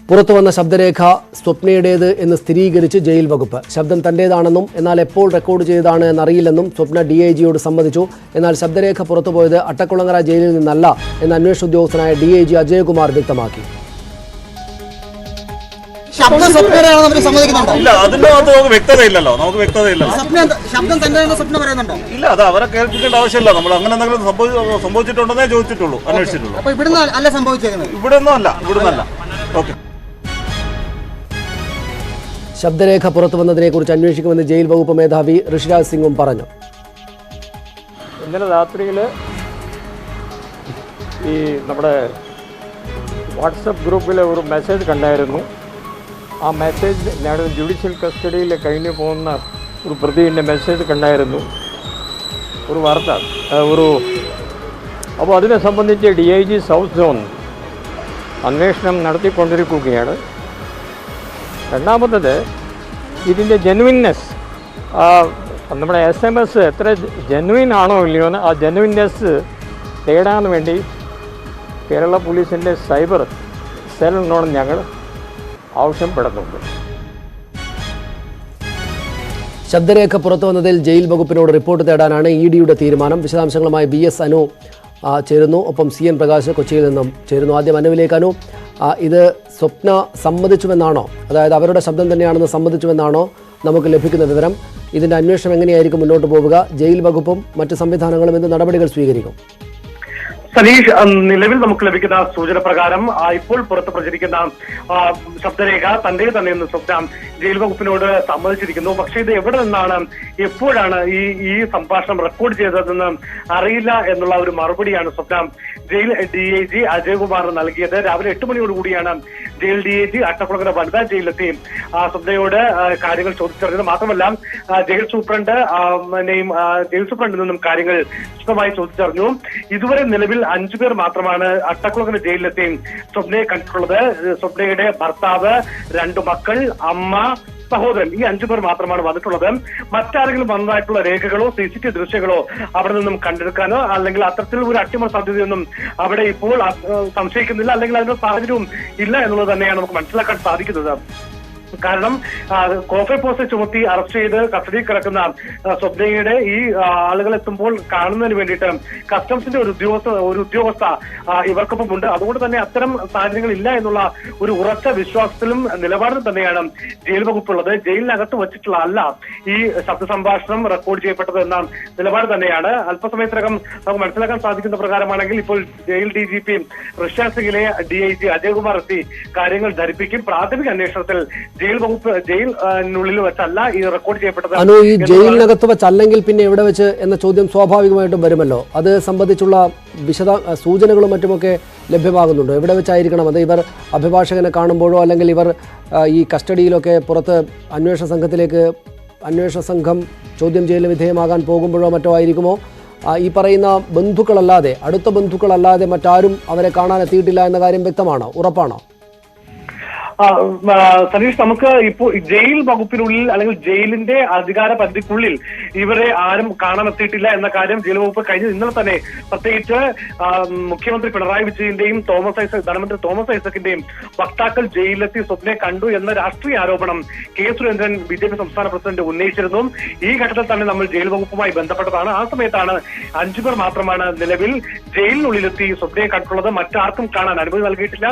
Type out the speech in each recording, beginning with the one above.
പുറത്തുവന്ന ശബ്ദരേഖ സ്വപ്നയുടേത് എന്ന് സ്ഥിരീകരിച്ച് ജയിൽ വകുപ്പ്. ശബ്ദം തന്റേതാണെന്നും എന്നാൽ എപ്പോൾ റെക്കോർഡ് ചെയ്തതാണ് എന്നറിയില്ലെന്നും സ്വപ്ന DIGയോട് സമ്മതിച്ചു. എന്നാൽ ശബ്ദരേഖ പുറത്തുപോയത് അട്ടക്കുളങ്ങര ജയിലിൽ നിന്നല്ല എന്ന് അന്വേഷണ ഉദ്യോഗസ്ഥനായ DIG അജയകുമാർ വ്യക്തമാക്കി. ഇല്ല, അതിന്റെ ഭാഗത്ത് നമുക്ക് വ്യക്തതയില്ലല്ലോ. ശബ്ദം തന്നെയാണ് സ്വപ്ന പറയുന്നുണ്ടോ? ഇല്ല, അത് അവരെ കേൾപ്പിക്കേണ്ട ആവശ്യമില്ല. നമ്മൾ അങ്ങനെ എന്തെങ്കിലും സംഭവിച്ചിട്ടുണ്ടെന്നേ ചോദിച്ചിട്ടുള്ളൂ, അന്വേഷിച്ചിട്ടുള്ളൂ. അപ്പൊ ഇവിടുന്ന് അല്ല സംഭവിച്ചേക്കുന്നത്? ഇവിടുന്നല്ല. ഓക്കെ. ശബ്ദരേഖ പുറത്തു വന്നതിനെക്കുറിച്ച് അന്വേഷിക്കുമെന്ന് ജയിൽ വകുപ്പ് മേധാവി ഋഷിരാജ് സിംഗും പറഞ്ഞു. ഇന്നലെ രാത്രിയിൽ ഈ നമ്മുടെ വാട്സപ്പ് ഗ്രൂപ്പിൽ ഒരു മെസ്സേജ് കണ്ടായിരുന്നു. ആ മെസ്സേജ് ഞാൻ ജുഡീഷ്യൽ കസ്റ്റഡിയിൽ കഴിഞ്ഞു പോകുന്ന ഒരു പ്രതിയുടെ മെസ്സേജ് കണ്ടായിരുന്നു, ഒരു വാർത്ത അപ്പോൾ അതിനെ സംബന്ധിച്ച് DIG സൗത്ത് സോൺ അന്വേഷണം നടത്തിക്കൊണ്ടിരിക്കുകയാണ്. രണ്ടാമത്തത് ഇതിൻ്റെ ജെനുവിൻനെസ്, നമ്മുടെ SMS എത്ര ജെനുവിൻ ആണോ ഇല്ലയോ എന്ന് ആ ജെനുവിൻനെസ് തേടാൻ വേണ്ടി കേരള പോലീസിൻ്റെ സൈബർ സെല്ലിനോട് ഞങ്ങൾ ആവശ്യപ്പെടുന്നുണ്ട്. ശബ്ദരേഖ പുറത്തു വന്നതിൽ ജയിൽ വകുപ്പിനോട് റിപ്പോർട്ട് തേടാനാണ് EDയുടെ തീരുമാനം. വിശദാംശങ്ങളുമായി BS അനു ചേരുന്നു. ഒപ്പം CN പ്രകാശ് കൊച്ചിയിൽ നിന്നും ചേരുന്നു. ആദ്യം അനുവിലേക്ക്. അനു, ഇത് സ്വപ്ന സമ്മതിച്ചുവെന്നാണോ, അതായത് അവരുടെ ശബ്ദം തന്നെയാണെന്ന് സമ്മതിച്ചുവെന്നാണോ നമുക്ക് ലഭിക്കുന്ന വിവരം? ഇതിൻ്റെ അന്വേഷണം എങ്ങനെയായിരിക്കും മുന്നോട്ട് പോവുക? ജയിൽ വകുപ്പും മറ്റ് സംവിധാനങ്ങളും എന്ത് നടപടികൾ സ്വീകരിക്കും? സനീഷ്, നിലവിൽ നമുക്ക് ലഭിക്കുന്ന സൂചന പ്രകാരം ഇപ്പോൾ പുറത്ത് പ്രചരിക്കുന്ന ശബ്ദരേഖ തന്റെ തന്നെയെന്ന് സ്വപ്ന ജയിൽ വകുപ്പിനോട് സമ്മതിച്ചിരിക്കുന്നു. പക്ഷേ ഇത് എവിടെ നിന്നാണ്, എപ്പോഴാണ് ഈ സംഭാഷണം റെക്കോർഡ് ചെയ്തതെന്ന് അറിയില്ല എന്നുള്ള ഒരു മറുപടിയാണ് സ്വപ്ന ജയിൽ DIG അജയകുമാർ നൽകിയത്. രാവിലെ 8 മണിയോടുകൂടിയാണ് ജയിൽ DIG അട്ടക്കുളങ്ങര വനിതാ ജയിലിലെത്തി സ്വപ്നയോട് കാര്യങ്ങൾ ചോദിച്ചറിഞ്ഞത്. മാത്രമല്ല ജയിൽ സൂപ്രണ്ടിൽ നിന്നും കാര്യങ്ങൾ വിശദമായി ചോദിച്ചറിഞ്ഞു. ഇതുവരെ നിലവിൽ 5 പേർ മാത്രമാണ് അട്ടക്കുളങ്ങര ജയിലിലെത്തി സ്വപ്നയെ കണ്ടിട്ടുള്ളത്. സ്വപ്നയുടെ ഭർത്താവ്, 2 മക്കൾ, അമ്മ, സഹോദരൻ, ഈ 5 പേർ മാത്രമാണ് വന്നിട്ടുള്ളത്. മറ്റാരെങ്കിലും വന്നതായിട്ടുള്ള രേഖകളോ CCTV ദൃശ്യങ്ങളോ അവിടെ നിന്നും കണ്ടെടുക്കാനോ അല്ലെങ്കിൽ അത്തരത്തിൽ ഒരു അട്ടിമറി സാധ്യതയൊന്നും അവിടെ ഇപ്പോൾ സംശയിക്കുന്നില്ല, അല്ലെങ്കിൽ അതിന്റെ സാഹചര്യവും ഇല്ല എന്നുള്ളത് തന്നെയാണ് നമുക്ക് മനസ്സിലാക്കാൻ സാധിക്കുന്നത്. കാരണം കോഫെ പോസ്റ്റ് ചുമത്തി അറസ്റ്റ് ചെയ്ത് കസ്റ്റഡിയിൽ കിടക്കുന്ന സ്വപ്നയുടെ ഈ ആളുകൾ എത്തുമ്പോൾ കാണുന്നതിന് വേണ്ടിയിട്ട് കസ്റ്റംസിന്റെ ഒരു ഉദ്യോഗസ്ഥ ഇവർക്കൊപ്പം ഉണ്ട്. അതുകൊണ്ട് തന്നെ അത്തരം സാഹചര്യങ്ങൾ ഇല്ല എന്നുള്ള ഒരു ഉറച്ച വിശ്വാസത്തിലും നിലപാടിലും തന്നെയാണ് ജയിൽ വകുപ്പുള്ളത്. ജയിലിനകത്ത് വച്ചിട്ടുള്ള അല്ല ഈ ശബ്ദ സംഭാഷണം റെക്കോർഡ് ചെയ്യപ്പെട്ടത് എന്ന നിലപാട് തന്നെയാണ്. അല്പസമയത്തിനകം നമുക്ക് മനസ്സിലാക്കാൻ സാധിക്കുന്ന പ്രകാരമാണെങ്കിൽ ഇപ്പോൾ ജയിൽ DGP ഋഷിരാജ് സിംഗിലെ DIG അജയകുമാർ എത്തി കാര്യങ്ങൾ ധരിപ്പിക്കും. പ്രാഥമിക അന്വേഷണത്തിൽ ജയിലിനുള്ളിൽ വെച്ചല്ല ഈ റെക്കോർഡ് ചെയ്യപ്പെട്ടത്. അനു, ഈ ജയിലിനകത്ത് വെച്ചല്ലെങ്കിൽ പിന്നെ എവിടെ വെച്ച് എന്ന ചോദ്യം സ്വാഭാവികമായിട്ടും വരുമല്ലോ. അത് സംബന്ധിച്ചുള്ള സൂചനകളും മറ്റുമൊക്കെ ലഭ്യമാകുന്നുണ്ടോ? എവിടെ വെച്ചായിരിക്കണം അത്? ഇവർ അഭിഭാഷകനെ കാണുമ്പോഴോ അല്ലെങ്കിൽ ഇവർ ഈ കസ്റ്റഡിയിലൊക്കെ പുറത്ത് അന്വേഷണ സംഘം ചോദ്യം ചെയ്യലിന് വിധേയമാകാൻ പോകുമ്പോഴോ മറ്റോ ആയിരിക്കുമോ? ഈ പറയുന്ന ബന്ധുക്കളല്ലാതെ, അടുത്ത ബന്ധുക്കളല്ലാതെ മറ്റാരും അവരെ കാണാൻ എത്തിയിട്ടില്ല എന്ന കാര്യം വ്യക്തമാണോ, ഉറപ്പാണോ? സനീഷ്, നമുക്ക് ഇപ്പോൾ ജയിൽ വകുപ്പിനുള്ളിൽ അല്ലെങ്കിൽ ജയിലിന്റെ അധികാര പരിധിക്കുള്ളിൽ ഇവരെ ആരും കാണാനെത്തിയിട്ടില്ല എന്ന കാര്യം ജയിൽ വകുപ്പ് ഇന്നലെ തന്നെ പ്രത്യേകിച്ച് മുഖ്യമന്ത്രി പിണറായി വിജയന്റെയും ധനമന്ത്രി തോമസ് ഐസക്കിന്റെയും വക്താക്കൾ ജയിലിലെത്തി സ്വപ്നയെ കണ്ടു എന്ന രാഷ്ട്രീയ ആരോപണം കെ സുരേന്ദ്രൻ BJP സംസ്ഥാന പ്രസിഡന്റ് ഉന്നയിച്ചിരുന്നു. ഈ ഘട്ടത്തിൽ തന്നെ നമ്മൾ ജയിൽ വകുപ്പുമായി ബന്ധപ്പെട്ടതാണ്. ആ സമയത്താണ് 5 പേർ മാത്രമാണ് നിലവിൽ ജയിലിനുള്ളിലെത്തി സ്വപ്നയെ കണ്ടിട്ടുള്ളത്. മറ്റാർക്കും കാണാൻ അനുമതി നൽകിയിട്ടില്ല.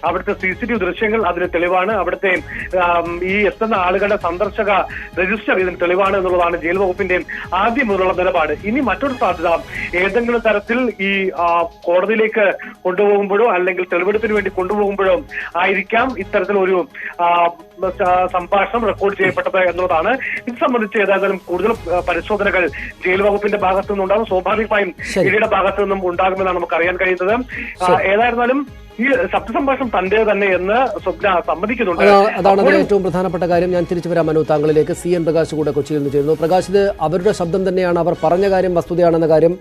അവിടുത്തെ CCTV ദൃശ്യങ്ങൾ അതിന് തെളിവാണ്. അവിടുത്തെ ഈ എത്തുന്ന ആളുകളുടെ സന്ദർശക രജിസ്റ്റർ ഇതിന് തെളിവാണ് എന്നുള്ളതാണ് ജയിൽ വകുപ്പിന്റെ ആദ്യം മുതലുള്ള നിലപാട്. ഇനി മറ്റൊരു സാധ്യത, ഏതെങ്കിലും തരത്തിൽ ഈ കോടതിയിലേക്ക് കൊണ്ടുപോകുമ്പോഴോ അല്ലെങ്കിൽ തെളിവെടുപ്പിന് വേണ്ടി കൊണ്ടുപോകുമ്പോഴോ ആയിരിക്കാം ഇത്തരത്തിലൊരു സംഭാഷണം റെക്കോർഡ് ചെയ്യപ്പെട്ടത് എന്നുള്ളതാണ്. ഇത് സംബന്ധിച്ച് ഏതായാലും കൂടുതൽ പരിശോധനകൾ ജയിൽ വകുപ്പിന്റെ ഭാഗത്തു നിന്നുണ്ടാകും. സ്വാഭാവികമായും ഇവരുടെ ഭാഗത്തു നിന്നും ഉണ്ടാകുമെന്നാണ് നമുക്ക് അറിയാൻ കഴിയുന്നത്. ഏതായിരുന്നാലും ഈ ശബ്ദസംഭാഷണം തന്റെ തന്നെ എന്ന് സ്വപ്ന സമ്മതിക്കുന്നുണ്ട്. അതാണ് അതിന് ഏറ്റവും പ്രധാനപ്പെട്ട കാര്യം. ഞാൻ തിരിച്ചു വരാം മനു താങ്കളിലേക്ക്. CN പ്രകാശ് കൂടെ കൊച്ചിയിൽ നിന്ന് ചേരുന്നു. പ്രകാശ്, ഇത് അവരുടെ ശബ്ദം തന്നെയാണ്, അവർ പറഞ്ഞ കാര്യം വസ്തുതയാണെന്ന കാര്യം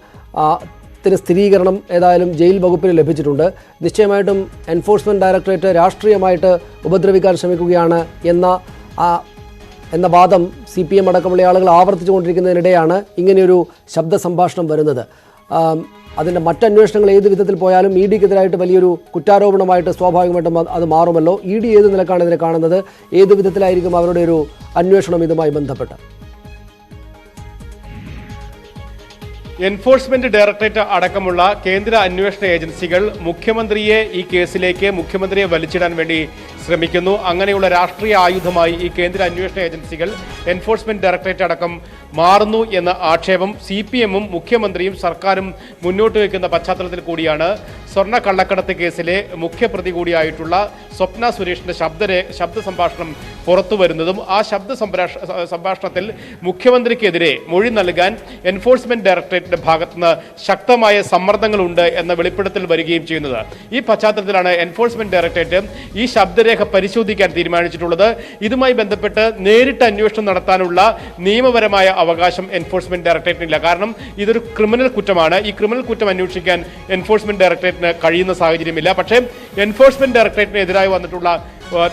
സ്ഥിരീകരണം ഏതായാലും ജയിൽ വകുപ്പിന് ലഭിച്ചിട്ടുണ്ട്. നിശ്ചയമായിട്ടും എൻഫോഴ്സ്മെന്റ് ഡയറക്ടറേറ്റ് രാഷ്ട്രീയമായിട്ട് ഉപദ്രവിക്കാൻ ശ്രമിക്കുകയാണ് എന്ന വാദം CPM അടക്കമുള്ള ആളുകൾ ആവർത്തിച്ചുകൊണ്ടിരിക്കുന്നതിനിടെയാണ് ഇങ്ങനെയൊരു ശബ്ദ സംഭാഷണം വരുന്നത്. അതിൻ്റെ മറ്റന്വേഷണങ്ങൾ ഏത് വിധത്തിൽ പോയാലും ഇ ഡിക്കെതിരായിട്ട് വലിയൊരു കുറ്റാരോപണമായിട്ട് സ്വാഭാവികമായിട്ടും അത് മാറുമല്ലോ. ഇ ഡി ഏത് നിലക്കാണ് ഇതിനെ കാണുന്നത്? ഏത് വിധത്തിലായിരിക്കും അവരുടെ ഒരു അന്വേഷണം ഇതുമായി ബന്ധപ്പെട്ട്? എൻഫോഴ്സ്മെന്റ് ഡയറക്ടറേറ്റ് അടക്കമുള്ള കേന്ദ്ര അന്വേഷണ ഏജൻസികൾ മുഖ്യമന്ത്രിയെ ഈ കേസിലേക്ക് മുഖ്യമന്ത്രിയെ വലിച്ചിടാൻ വേണ്ടി ശ്രമിക്കുന്നു. അങ്ങനെയുള്ള രാഷ്ട്രീയ ആയുധമായി ഈ കേന്ദ്ര അന്വേഷണ ഏജൻസികൾ എൻഫോഴ്സ്മെന്റ് ഡയറക്ടറേറ്റ് അടക്കം മാറുന്നു എന്ന ആക്ഷേപം CPM-ഉം മുഖ്യമന്ത്രിയും സർക്കാരും മുന്നോട്ട് വയ്ക്കുന്ന പശ്ചാത്തലത്തിൽ കൂടിയാണ് സ്വർണ്ണ കള്ളക്കടത്ത് കേസിലെ മുഖ്യപ്രതി കൂടിയായിട്ടുള്ള സ്വപ്ന സുരേഷിന്റെ ശബ്ദ സംഭാഷണം പുറത്തു വരുന്നതും ആ ശബ്ദ സംഭാഷണത്തിൽ മുഖ്യമന്ത്രിക്കെതിരെ മൊഴി നൽകാൻ എൻഫോഴ്സ്മെന്റ് ഡയറക്ടറേറ്റിന്റെ ഭാഗത്തുനിന്ന് ശക്തമായ സമ്മർദ്ദങ്ങളുണ്ട് എന്ന വെളിപ്പെടുത്തൽ വരികയും ചെയ്യുന്നത്. ഈ പശ്ചാത്തലത്തിലാണ് എൻഫോഴ്സ്മെന്റ് ഡയറക്ടറേറ്റ് ഈ ശബ്ദരേഖ പരിശോധിക്കാൻ തീരുമാനിച്ചിട്ടുള്ളത്. ഇതുമായി ബന്ധപ്പെട്ട് നേരിട്ട് അന്വേഷണം നടത്താനുള്ള നിയമപരമായ അവകാശം എൻഫോഴ്സ്മെന്റ് ഡയറക്ടറേറ്റിനില്ല. കാരണം ഇതൊരു ക്രിമിനൽ കുറ്റമാണ്. ഈ ക്രിമിനൽ കുറ്റം അന്വേഷിക്കാൻ എൻഫോഴ്സ്മെന്റ് ഡയറക്ടറേറ്റിന് കഴിയുന്ന സാഹചര്യമില്ല. പക്ഷേ എൻഫോഴ്സ്മെന്റ് ഡയറക്ടറേറ്റിനെതിരായി വന്നിട്ടുള്ള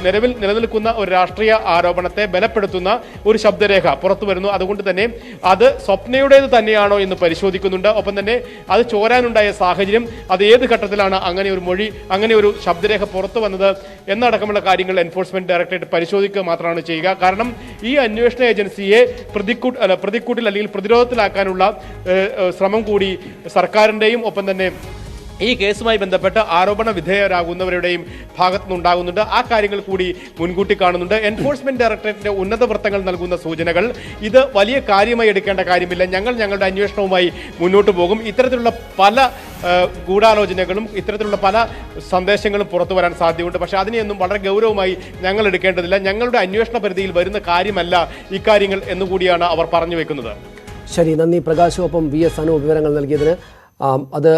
നിലനിൽക്കുന്ന ഒരു രാഷ്ട്രീയ ആരോപണത്തെ ബലപ്പെടുത്തുന്ന ഒരു ശബ്ദരേഖ പുറത്തു വരുന്നു. അതുകൊണ്ട് തന്നെ അത് സ്വപ്നയുടേത് തന്നെയാണോ എന്ന് പരിശോധിക്കുന്നുണ്ട്. ഒപ്പം തന്നെ അത് ചോരാനുണ്ടായ സാഹചര്യം, അത് ഏത് ഘട്ടത്തിലാണ് അങ്ങനെ ഒരു മൊഴി, അങ്ങനെ ഒരു ശബ്ദരേഖ പുറത്തു വന്നത് എന്നടക്കമുള്ള കാര്യങ്ങൾ എൻഫോഴ്സ്മെന്റ് ഡയറക്ടറേറ്റ് പരിശോധിക്കുക മാത്രമാണ് ചെയ്യുക. കാരണം ഈ അന്വേഷണ ഏജൻസിയെ പ്രതിക്കൂട്ടിൽ അല്ലെങ്കിൽ പ്രതിരോധത്തിലാക്കാനുള്ള ശ്രമം കൂടി സർക്കാരിൻ്റെയും ഒപ്പം തന്നെ ഈ കേസുമായി ബന്ധപ്പെട്ട് ആരോപണ വിധേയരാകുന്നവരുടെയും ഭാഗത്തുനിന്നുണ്ടാകുന്നുണ്ട്. ആ കാര്യങ്ങൾ കൂടി മുൻകൂട്ടി കാണുന്നുണ്ട്. എൻഫോഴ്സ്മെന്റ് ഡയറക്ടറേറ്റിന്റെ ഉന്നത വൃത്തങ്ങൾ നൽകുന്ന സൂചനകൾ ഇത് വലിയ കാര്യമായി എടുക്കേണ്ട കാര്യമില്ല, ഞങ്ങളുടെ അന്വേഷണവുമായി മുന്നോട്ട് പോകും. ഇത്തരത്തിലുള്ള പല ഗൂഢാലോചനകളും ഇത്തരത്തിലുള്ള പല സന്ദേശങ്ങളും പുറത്തു വരാൻ സാധ്യതയുണ്ട്. പക്ഷേ അതിനെയൊന്നും വളരെ ഗൗരവമായി ഞങ്ങൾ എടുക്കേണ്ടതില്ല. ഞങ്ങളുടെ അന്വേഷണ പരിധിയിൽ വരുന്ന കാര്യമല്ല ഇക്കാര്യങ്ങൾ എന്നുകൂടിയാണ് അവർ പറഞ്ഞു വെക്കുന്നത്. ശരി, നന്ദി പ്രകാശ്. ഒപ്പം VS അനു വിവരങ്ങൾ നൽകിയതിന്. അത്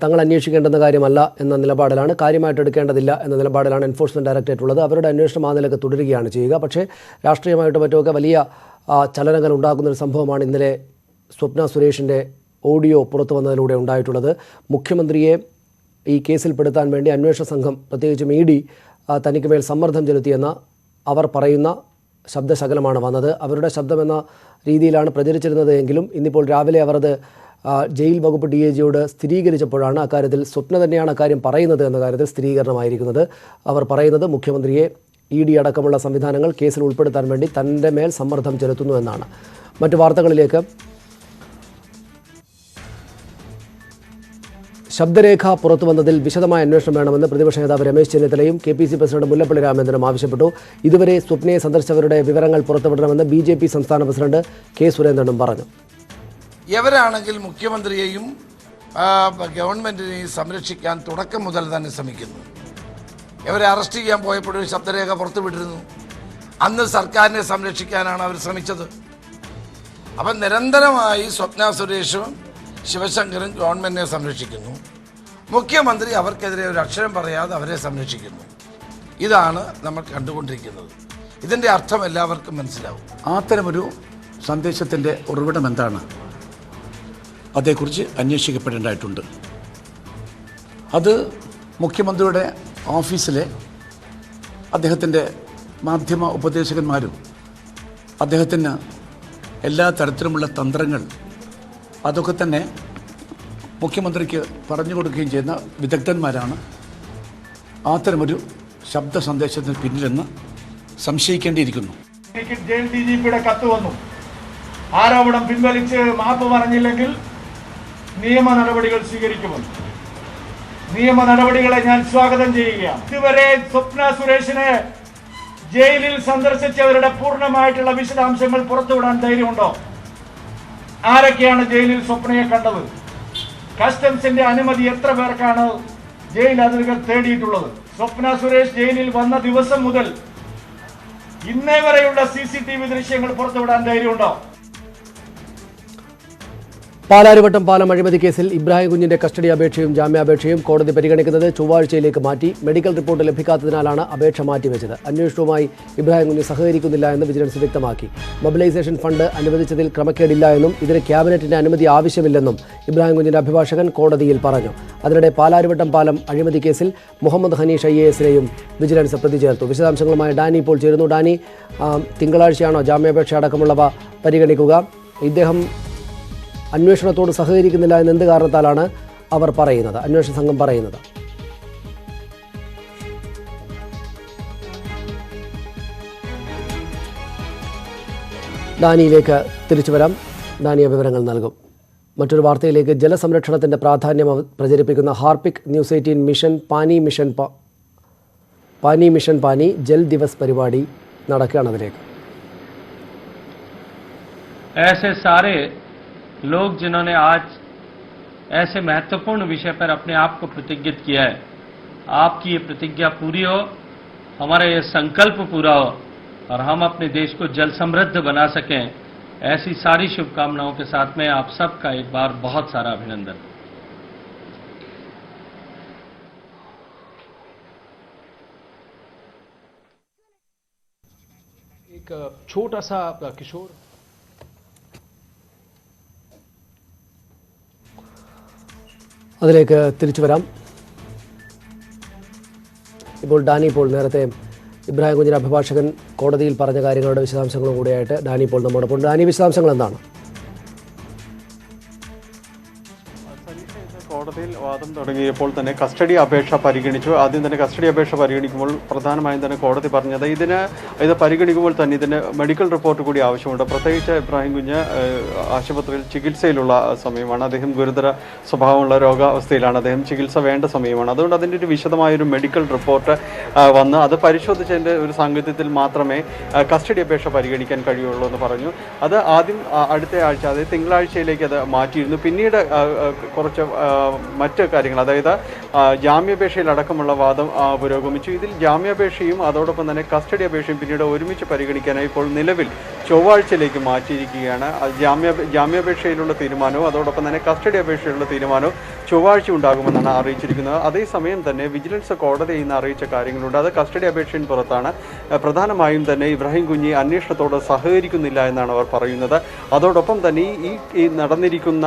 തങ്ങൾ അന്വേഷിക്കേണ്ടുന്ന കാര്യമല്ല എന്ന നിലപാടിലാണ്, കാര്യമായിട്ട് എടുക്കേണ്ടതില്ല എന്ന നിലപാടിലാണ് എൻഫോഴ്സ്മെന്റ് ഡയറക്ടറേറ്റ് ഉള്ളത്. അവരുടെ അന്വേഷണം ആ നിലക്ക് തുടരുകയാണ് ചെയ്യുക. പക്ഷേ രാഷ്ട്രീയമായിട്ട് മറ്റുമൊക്കെ വലിയ ചലനങ്ങൾ ഉണ്ടാകുന്നൊരു സംഭവമാണ് ഇന്നലെ സ്വപ്ന സുരേഷിൻ്റെ ഓഡിയോ പുറത്തു വന്നതിലൂടെ ഉണ്ടായിട്ടുള്ളത്. മുഖ്യമന്ത്രിയെ ഈ കേസിൽപ്പെടുത്താൻ വേണ്ടി അന്വേഷണ സംഘം, പ്രത്യേകിച്ചും ED തനിക്ക് മേൽ സമ്മർദ്ദം ചെലുത്തിയെന്ന അവർ പറയുന്ന ശബ്ദശകലമാണ് വന്നത്. അവരുടെ ശബ്ദമെന്ന രീതിയിലാണ് പ്രചരിച്ചിരുന്നത് എങ്കിലും ഇന്നിപ്പോൾ രാവിലെ അവർ അത് ജയിൽ വകുപ്പ് DIG-യോട് സ്ഥിരീകരിച്ചപ്പോഴാണ് അക്കാര്യത്തിൽ സ്വപ്ന തന്നെയാണ് അക്കാര്യം പറയുന്നത് എന്ന കാര്യത്തിൽ സ്ഥിരീകരണമായിരിക്കുന്നത്. അവർ പറയുന്നത് മുഖ്യമന്ത്രിയെ ED അടക്കമുള്ള സംവിധാനങ്ങൾ കേസിൽ ഉൾപ്പെടുത്താൻ വേണ്ടി തൻ്റെ മേൽ സമ്മർദ്ദം ചെലുത്തുന്നു എന്നാണ്. മറ്റു വാർത്തകളിലേക്ക്. ശബ്ദരേഖ പുറത്തു വന്നതിൽ വിശദമായ അന്വേഷണം വേണമെന്ന് പ്രതിപക്ഷ നേതാവ് രമേശ് ചെന്നിത്തലയും KPC പ്രസിഡന്റ് മുല്ലപ്പള്ളി രാമചന്ദ്രനും ആവശ്യപ്പെട്ടു. ഇതുവരെ സ്വപ്നയെ സന്ദർശിച്ചവരുടെ വിവരങ്ങൾ പുറത്തുവിടണമെന്ന് BJP സംസ്ഥാന പ്രസിഡന്റ് K സുരേന്ദ്രനും പറഞ്ഞു. എവരാണെങ്കിൽ മുഖ്യമന്ത്രിയെയും ഗവൺമെൻറ്റിനെയും സംരക്ഷിക്കാൻ തുടക്കം മുതൽ തന്നെ ശ്രമിക്കുന്നു. ഇവരെ അറസ്റ്റ് ചെയ്യാൻ പോയപ്പോഴൊരു ശബ്ദരേഖ പുറത്തുവിട്ടിരുന്നു. അന്ന് സർക്കാരിനെ സംരക്ഷിക്കാനാണ് അവർ ശ്രമിച്ചത്. അപ്പം നിരന്തരമായി സ്വപ്ന സുരേഷും ശിവശങ്കറും ഗവൺമെൻറ്റിനെ സംരക്ഷിക്കുന്നു. മുഖ്യമന്ത്രി അവർക്കെതിരെ ഒരു അക്ഷരം പറയാതെ അവരെ സംരക്ഷിക്കുന്നു. ഇതാണ് നമ്മൾ കണ്ടുകൊണ്ടിരിക്കുന്നത്. ഇതിൻ്റെ അർത്ഥം എല്ലാവർക്കും മനസ്സിലാവും. അത്തരമൊരു സന്ദേശത്തിൻ്റെ ഉറവിടം എന്താണ്, അതേക്കുറിച്ച് അന്വേഷിക്കപ്പെടേണ്ടതായിട്ടുണ്ട്. അത് മുഖ്യമന്ത്രിയുടെ ഓഫീസിലെ അദ്ദേഹത്തിൻ്റെ മാധ്യമ ഉപദേശകന്മാരും അദ്ദേഹത്തിന് എല്ലാ തരത്തിലുമുള്ള തന്ത്രങ്ങൾ അതൊക്കെ തന്നെ മുഖ്യമന്ത്രിക്ക് പറഞ്ഞു കൊടുക്കുകയും ചെയ്യുന്ന വിദഗ്ധന്മാരാണ് അത്തരമൊരു ശബ്ദ സന്ദേശത്തിന് പിന്നിലെന്ന് സംശയിക്കേണ്ടിയിരിക്കുന്നു. എനിക്ക് ജയിൽ DGP-യുടെ കത്ത് വന്നു. ആരോപണം പിൻവലിച്ച് മാപ്പ് പറഞ്ഞില്ലെങ്കിൽ നിയമ നടപടികൾ സ്വീകരിക്കുമെന്ന്. നിയമ നടപടികളെ ഞാൻ സ്വാഗതം ചെയ്യുകയാണ്. ഇതുവരെ സ്വപ്ന സുരേഷിനെ ജയിലിൽ സന്ദർശിച്ചവരുടെ പൂർണ്ണമായിട്ടുള്ള വിശദാംശങ്ങൾ പുറത്തുവിടാൻ ധൈര്യമുണ്ടോ? ആരൊക്കെയാണ് ജയിലിൽ സ്വപ്നയെ കണ്ടത്? കസ്റ്റംസിന്റെ അനുമതി എത്ര പേർക്കാണ് ജയിൽ അധികൃതർ തേടിയിട്ടുള്ളത്? സ്വപ്ന സുരേഷ് ജയിലിൽ വന്ന ദിവസം മുതൽ ഇന്നേ വരെയുള്ള CCTV ദൃശ്യങ്ങൾ പുറത്തുവിടാൻ ധൈര്യമുണ്ടോ? പാലാരിവട്ടം പാലം അഴിമതി കേസിൽ ഇബ്രാഹിം കുഞ്ഞിന്റെ കസ്റ്റഡി അപേക്ഷയും ജാമ്യാപേക്ഷയും കോടതി പരിഗണിക്കുന്നത് ചൊവ്വാഴ്ചയിലേക്ക് മാറ്റി. മെഡിക്കൽ റിപ്പോർട്ട് ലഭിക്കാത്തതിനാലാണ് അപേക്ഷ മാറ്റിവെച്ചത്. അന്വേഷണവുമായി ഇബ്രാഹിം കുഞ്ഞ് സഹകരിക്കുന്നില്ല എന്ന് വിജിലൻസ് വ്യക്തമാക്കി. മൊബിലൈസേഷൻ ഫണ്ട് അനുവദിച്ചതിൽ ക്രമക്കേടില്ല എന്നും ഇതിന് ക്യാബിനറ്റിന്റെ അനുമതി ആവശ്യമില്ലെന്നും ഇബ്രാഹിം കുഞ്ഞിന്റെ അഭിഭാഷകൻ കോടതിയിൽ പറഞ്ഞു. അതിനിടെ പാലാരിവട്ടം പാലം അഴിമതി കേസിൽ മുഹമ്മദ് ഹനീഷ് IAS-നെയും വിജിലൻസ് പ്രതി ചേർത്തു. വിശദാംശങ്ങളുമായി ഡാനി ഇപ്പോൾ ചേരുന്നു. ഡാനി, തിങ്കളാഴ്ചയാണോ ജാമ്യാപേക്ഷ അടക്കമുള്ളവ പരിഗണിക്കുക? ഇദ്ദേഹം അന്വേഷണത്തോട് സഹകരിക്കുന്നില്ല എന്ന് എന്ത് കാരണത്താലാണ് അവർ പറയുന്നത്, അന്വേഷണ സംഘം പറയുന്നത്. ഡാനിയിലേക്ക് തിരിച്ചു വരാം. ഡാനിയ വിവരങ്ങൾ നൽകും. മറ്റൊരു വാർത്തയിലേക്ക്. ജലസംരക്ഷണത്തിൻ്റെ പ്രാധാന്യം പ്രചരിപ്പിക്കുന്ന ഹാർപിക് ന്യൂസ് 18 മിഷൻ പാനി ജൽ ദിവസ് പരിപാടി നടക്കുകയാണ്. അതിലേക്ക് ऐसे सारे लोग जिन्होंने आज ऐसे महत्वपूर्ण विषय पर अपने आप को प्रतिज्ञित किया है, आपकी ये प्रतिज्ञा पूरी हो, हमारा ये संकल्प पूरा हो और हम अपने देश को जल समृद्ध बना सकें, ऐसी सारी शुभकामनाओं के साथ में आप सबका एक बार बहुत सारा अभिनंदन. एक छोटा सा किशोर അതിലേക്ക് തിരിച്ചു വരാം. ഇപ്പോൾ ഡാനി പോൾ നേരത്തെ ഇബ്രാഹിം കുഞ്ഞിൻ്റെ അഭിഭാഷകൻ കോടതിയിൽ പറഞ്ഞ കാര്യങ്ങളുടെ വിശദാംശങ്ങളും കൂടിയായിട്ട് ഡാനി പോൾ നമ്മോടൊപ്പം. ഡാനി, വിശദാംശങ്ങൾ എന്താണ്? കോടതിയിൽ വാദം തുടങ്ങിയപ്പോൾ തന്നെ കസ്റ്റഡി അപേക്ഷ പരിഗണിച്ചു. ആദ്യം തന്നെ കസ്റ്റഡി അപേക്ഷ പരിഗണിക്കുമ്പോൾ പ്രധാനമായും തന്നെ കോടതി പറഞ്ഞത് ഇത് പരിഗണിക്കുമ്പോൾ തന്നെ ഇതിന് മെഡിക്കൽ റിപ്പോർട്ട് കൂടി ആവശ്യമുണ്ട്. പ്രത്യേകിച്ച് ഇബ്രാഹിം കുഞ്ഞ് ആശുപത്രിയിൽ ചികിത്സയിലുള്ള സമയമാണ്. അദ്ദേഹം ഗുരുതര സ്വഭാവമുള്ള രോഗാവസ്ഥയിലാണ്. അദ്ദേഹം ചികിത്സ വേണ്ട സമയമാണ്. അതുകൊണ്ട് അതിൻ്റെ ഒരു വിശദമായൊരു മെഡിക്കൽ റിപ്പോർട്ട് വന്ന് അത് പരിശോധിച്ചതിൻ്റെ ഒരു സാങ്കത്യത്തിൽ മാത്രമേ കസ്റ്റഡി അപേക്ഷ പരിഗണിക്കാൻ കഴിയുള്ളൂ എന്ന് പറഞ്ഞു. അത് ആദ്യം അടുത്ത ആഴ്ച, അതായത് തിങ്കളാഴ്ചയിലേക്ക് അത് മാറ്റിയിരുന്നു. പിന്നീട് കുറച്ച് മറ്റ് കാര്യങ്ങൾ, അതായത് ജാമ്യാപേക്ഷയിലടക്കമുള്ള വാദം പുരോഗമിച്ചു. ഇതിൽ ജാമ്യാപേക്ഷയും അതോടൊപ്പം തന്നെ കസ്റ്റഡി അപേക്ഷയും പിന്നീട് ഒരുമിച്ച് പരിഗണിക്കാനായി ഇപ്പോൾ നിലവിൽ ചൊവ്വാഴ്ചയിലേക്ക് മാറ്റിയിരിക്കുകയാണ്. ജാമ്യാപേക്ഷയിലുള്ള തീരുമാനവും അതോടൊപ്പം തന്നെ കസ്റ്റഡി അപേക്ഷയിലുള്ള തീരുമാനവും ചൊവ്വാഴ്ച ഉണ്ടാകുമെന്നാണ് അറിയിച്ചിരിക്കുന്നത്. അതേസമയം തന്നെ വിജിലൻസ് കോടതി ഇന്ന് അറിയിച്ച കാര്യങ്ങളുണ്ട്. അത് കസ്റ്റഡി അപേക്ഷയും പുറത്താണ്. പ്രധാനമായും തന്നെ ഇബ്രാഹിം കുഞ്ഞി അന്വേഷണത്തോട് സഹകരിക്കുന്നില്ല എന്നാണ് അവർ പറയുന്നത്. അതോടൊപ്പം തന്നെ ഈ നടന്നിരിക്കുന്ന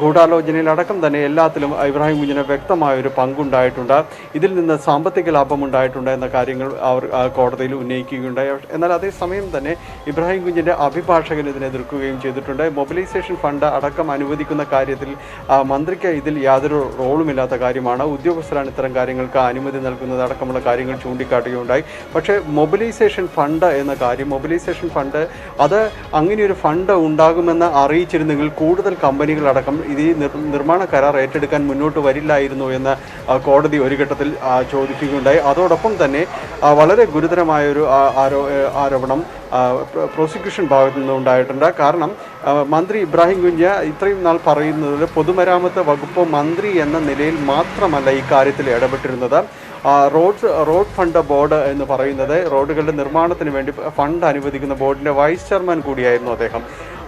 ഗൂഢാലോചനയിലടക്കം തന്നെ എല്ലാത്തിലും ഇബ്രാഹിം കുഞ്ഞിന് വ്യക്തമായൊരു പങ്കുണ്ടായിട്ടുണ്ട്. ഇതിൽ നിന്ന് സാമ്പത്തിക ലാഭം ഉണ്ടായിട്ടുണ്ട് എന്ന കാര്യങ്ങൾ അവർ കോടതിയിൽ ഉന്നയിക്കുകയുണ്ടായി. എന്നാൽ അതേസമയം തന്നെ ഇബ്രാഹിം കുഞ്ഞിൻ്റെ അഭിഭാഷകൻ ഇതിനെ എതിർക്കുകയും ചെയ്തിട്ടുണ്ട്. മൊബിലൈസേഷൻ ഫണ്ട് അടക്കം അനുവദിക്കുന്ന കാര്യത്തിൽ മന്ത്രിക്ക് ഇതിൽ യാതൊരു റോളുമില്ലാത്ത കാര്യമാണ്. ഉദ്യോഗസ്ഥരാണ് ഇത്തരം കാര്യങ്ങൾക്ക് അനുമതി നൽകുന്നത് അടക്കമുള്ള കാര്യങ്ങൾ ചൂണ്ടിക്കാട്ടുകയുണ്ടായി. പക്ഷേ മൊബിലൈസേഷൻ ഫണ്ട് എന്ന കാര്യം, മൊബിലൈസേഷൻ ഫണ്ട് അത് അങ്ങനെയൊരു ഫണ്ട് ഉണ്ടാകുമെന്ന് അറിയിച്ചിരുന്നെങ്കിൽ കൂടുതൽ കമ്പനികളടക്കം ഇത് നിർമ്മാണ കരാർ ഏറ്റെടുക്കാൻ മുന്നോട്ട് വരില്ലായിരുന്നു എന്ന് കോടതി ഒരു ഘട്ടത്തിൽ ചോദിക്കുകയുണ്ടായി. അതോടൊപ്പം തന്നെ വളരെ ഗുരുതരമായൊരു ആരോപണം പ്രോസിക്യൂഷൻ ഭാഗത്തു നിന്നുണ്ടായിട്ടുണ്ട്. കാരണം മന്ത്രി ഇബ്രാഹിം കുഞ്ഞ് ഇത്രയും നാൾ പറയുന്നത് പൊതുമരാമത്ത് വകുപ്പ് മന്ത്രി എന്ന നിലയിൽ മാത്രമല്ല ഈ കാര്യത്തിൽ ഇടപെട്ടിരുന്നത്. റോഡ് ഫണ്ട് ബോർഡ് എന്ന് പറയുന്നത് റോഡുകളുടെ നിർമ്മാണത്തിന് വേണ്ടി ഫണ്ട് അനുവദിക്കുന്ന ബോർഡിൻ്റെ വൈസ് ചെയർമാൻ കൂടിയായിരുന്നു അദ്ദേഹം.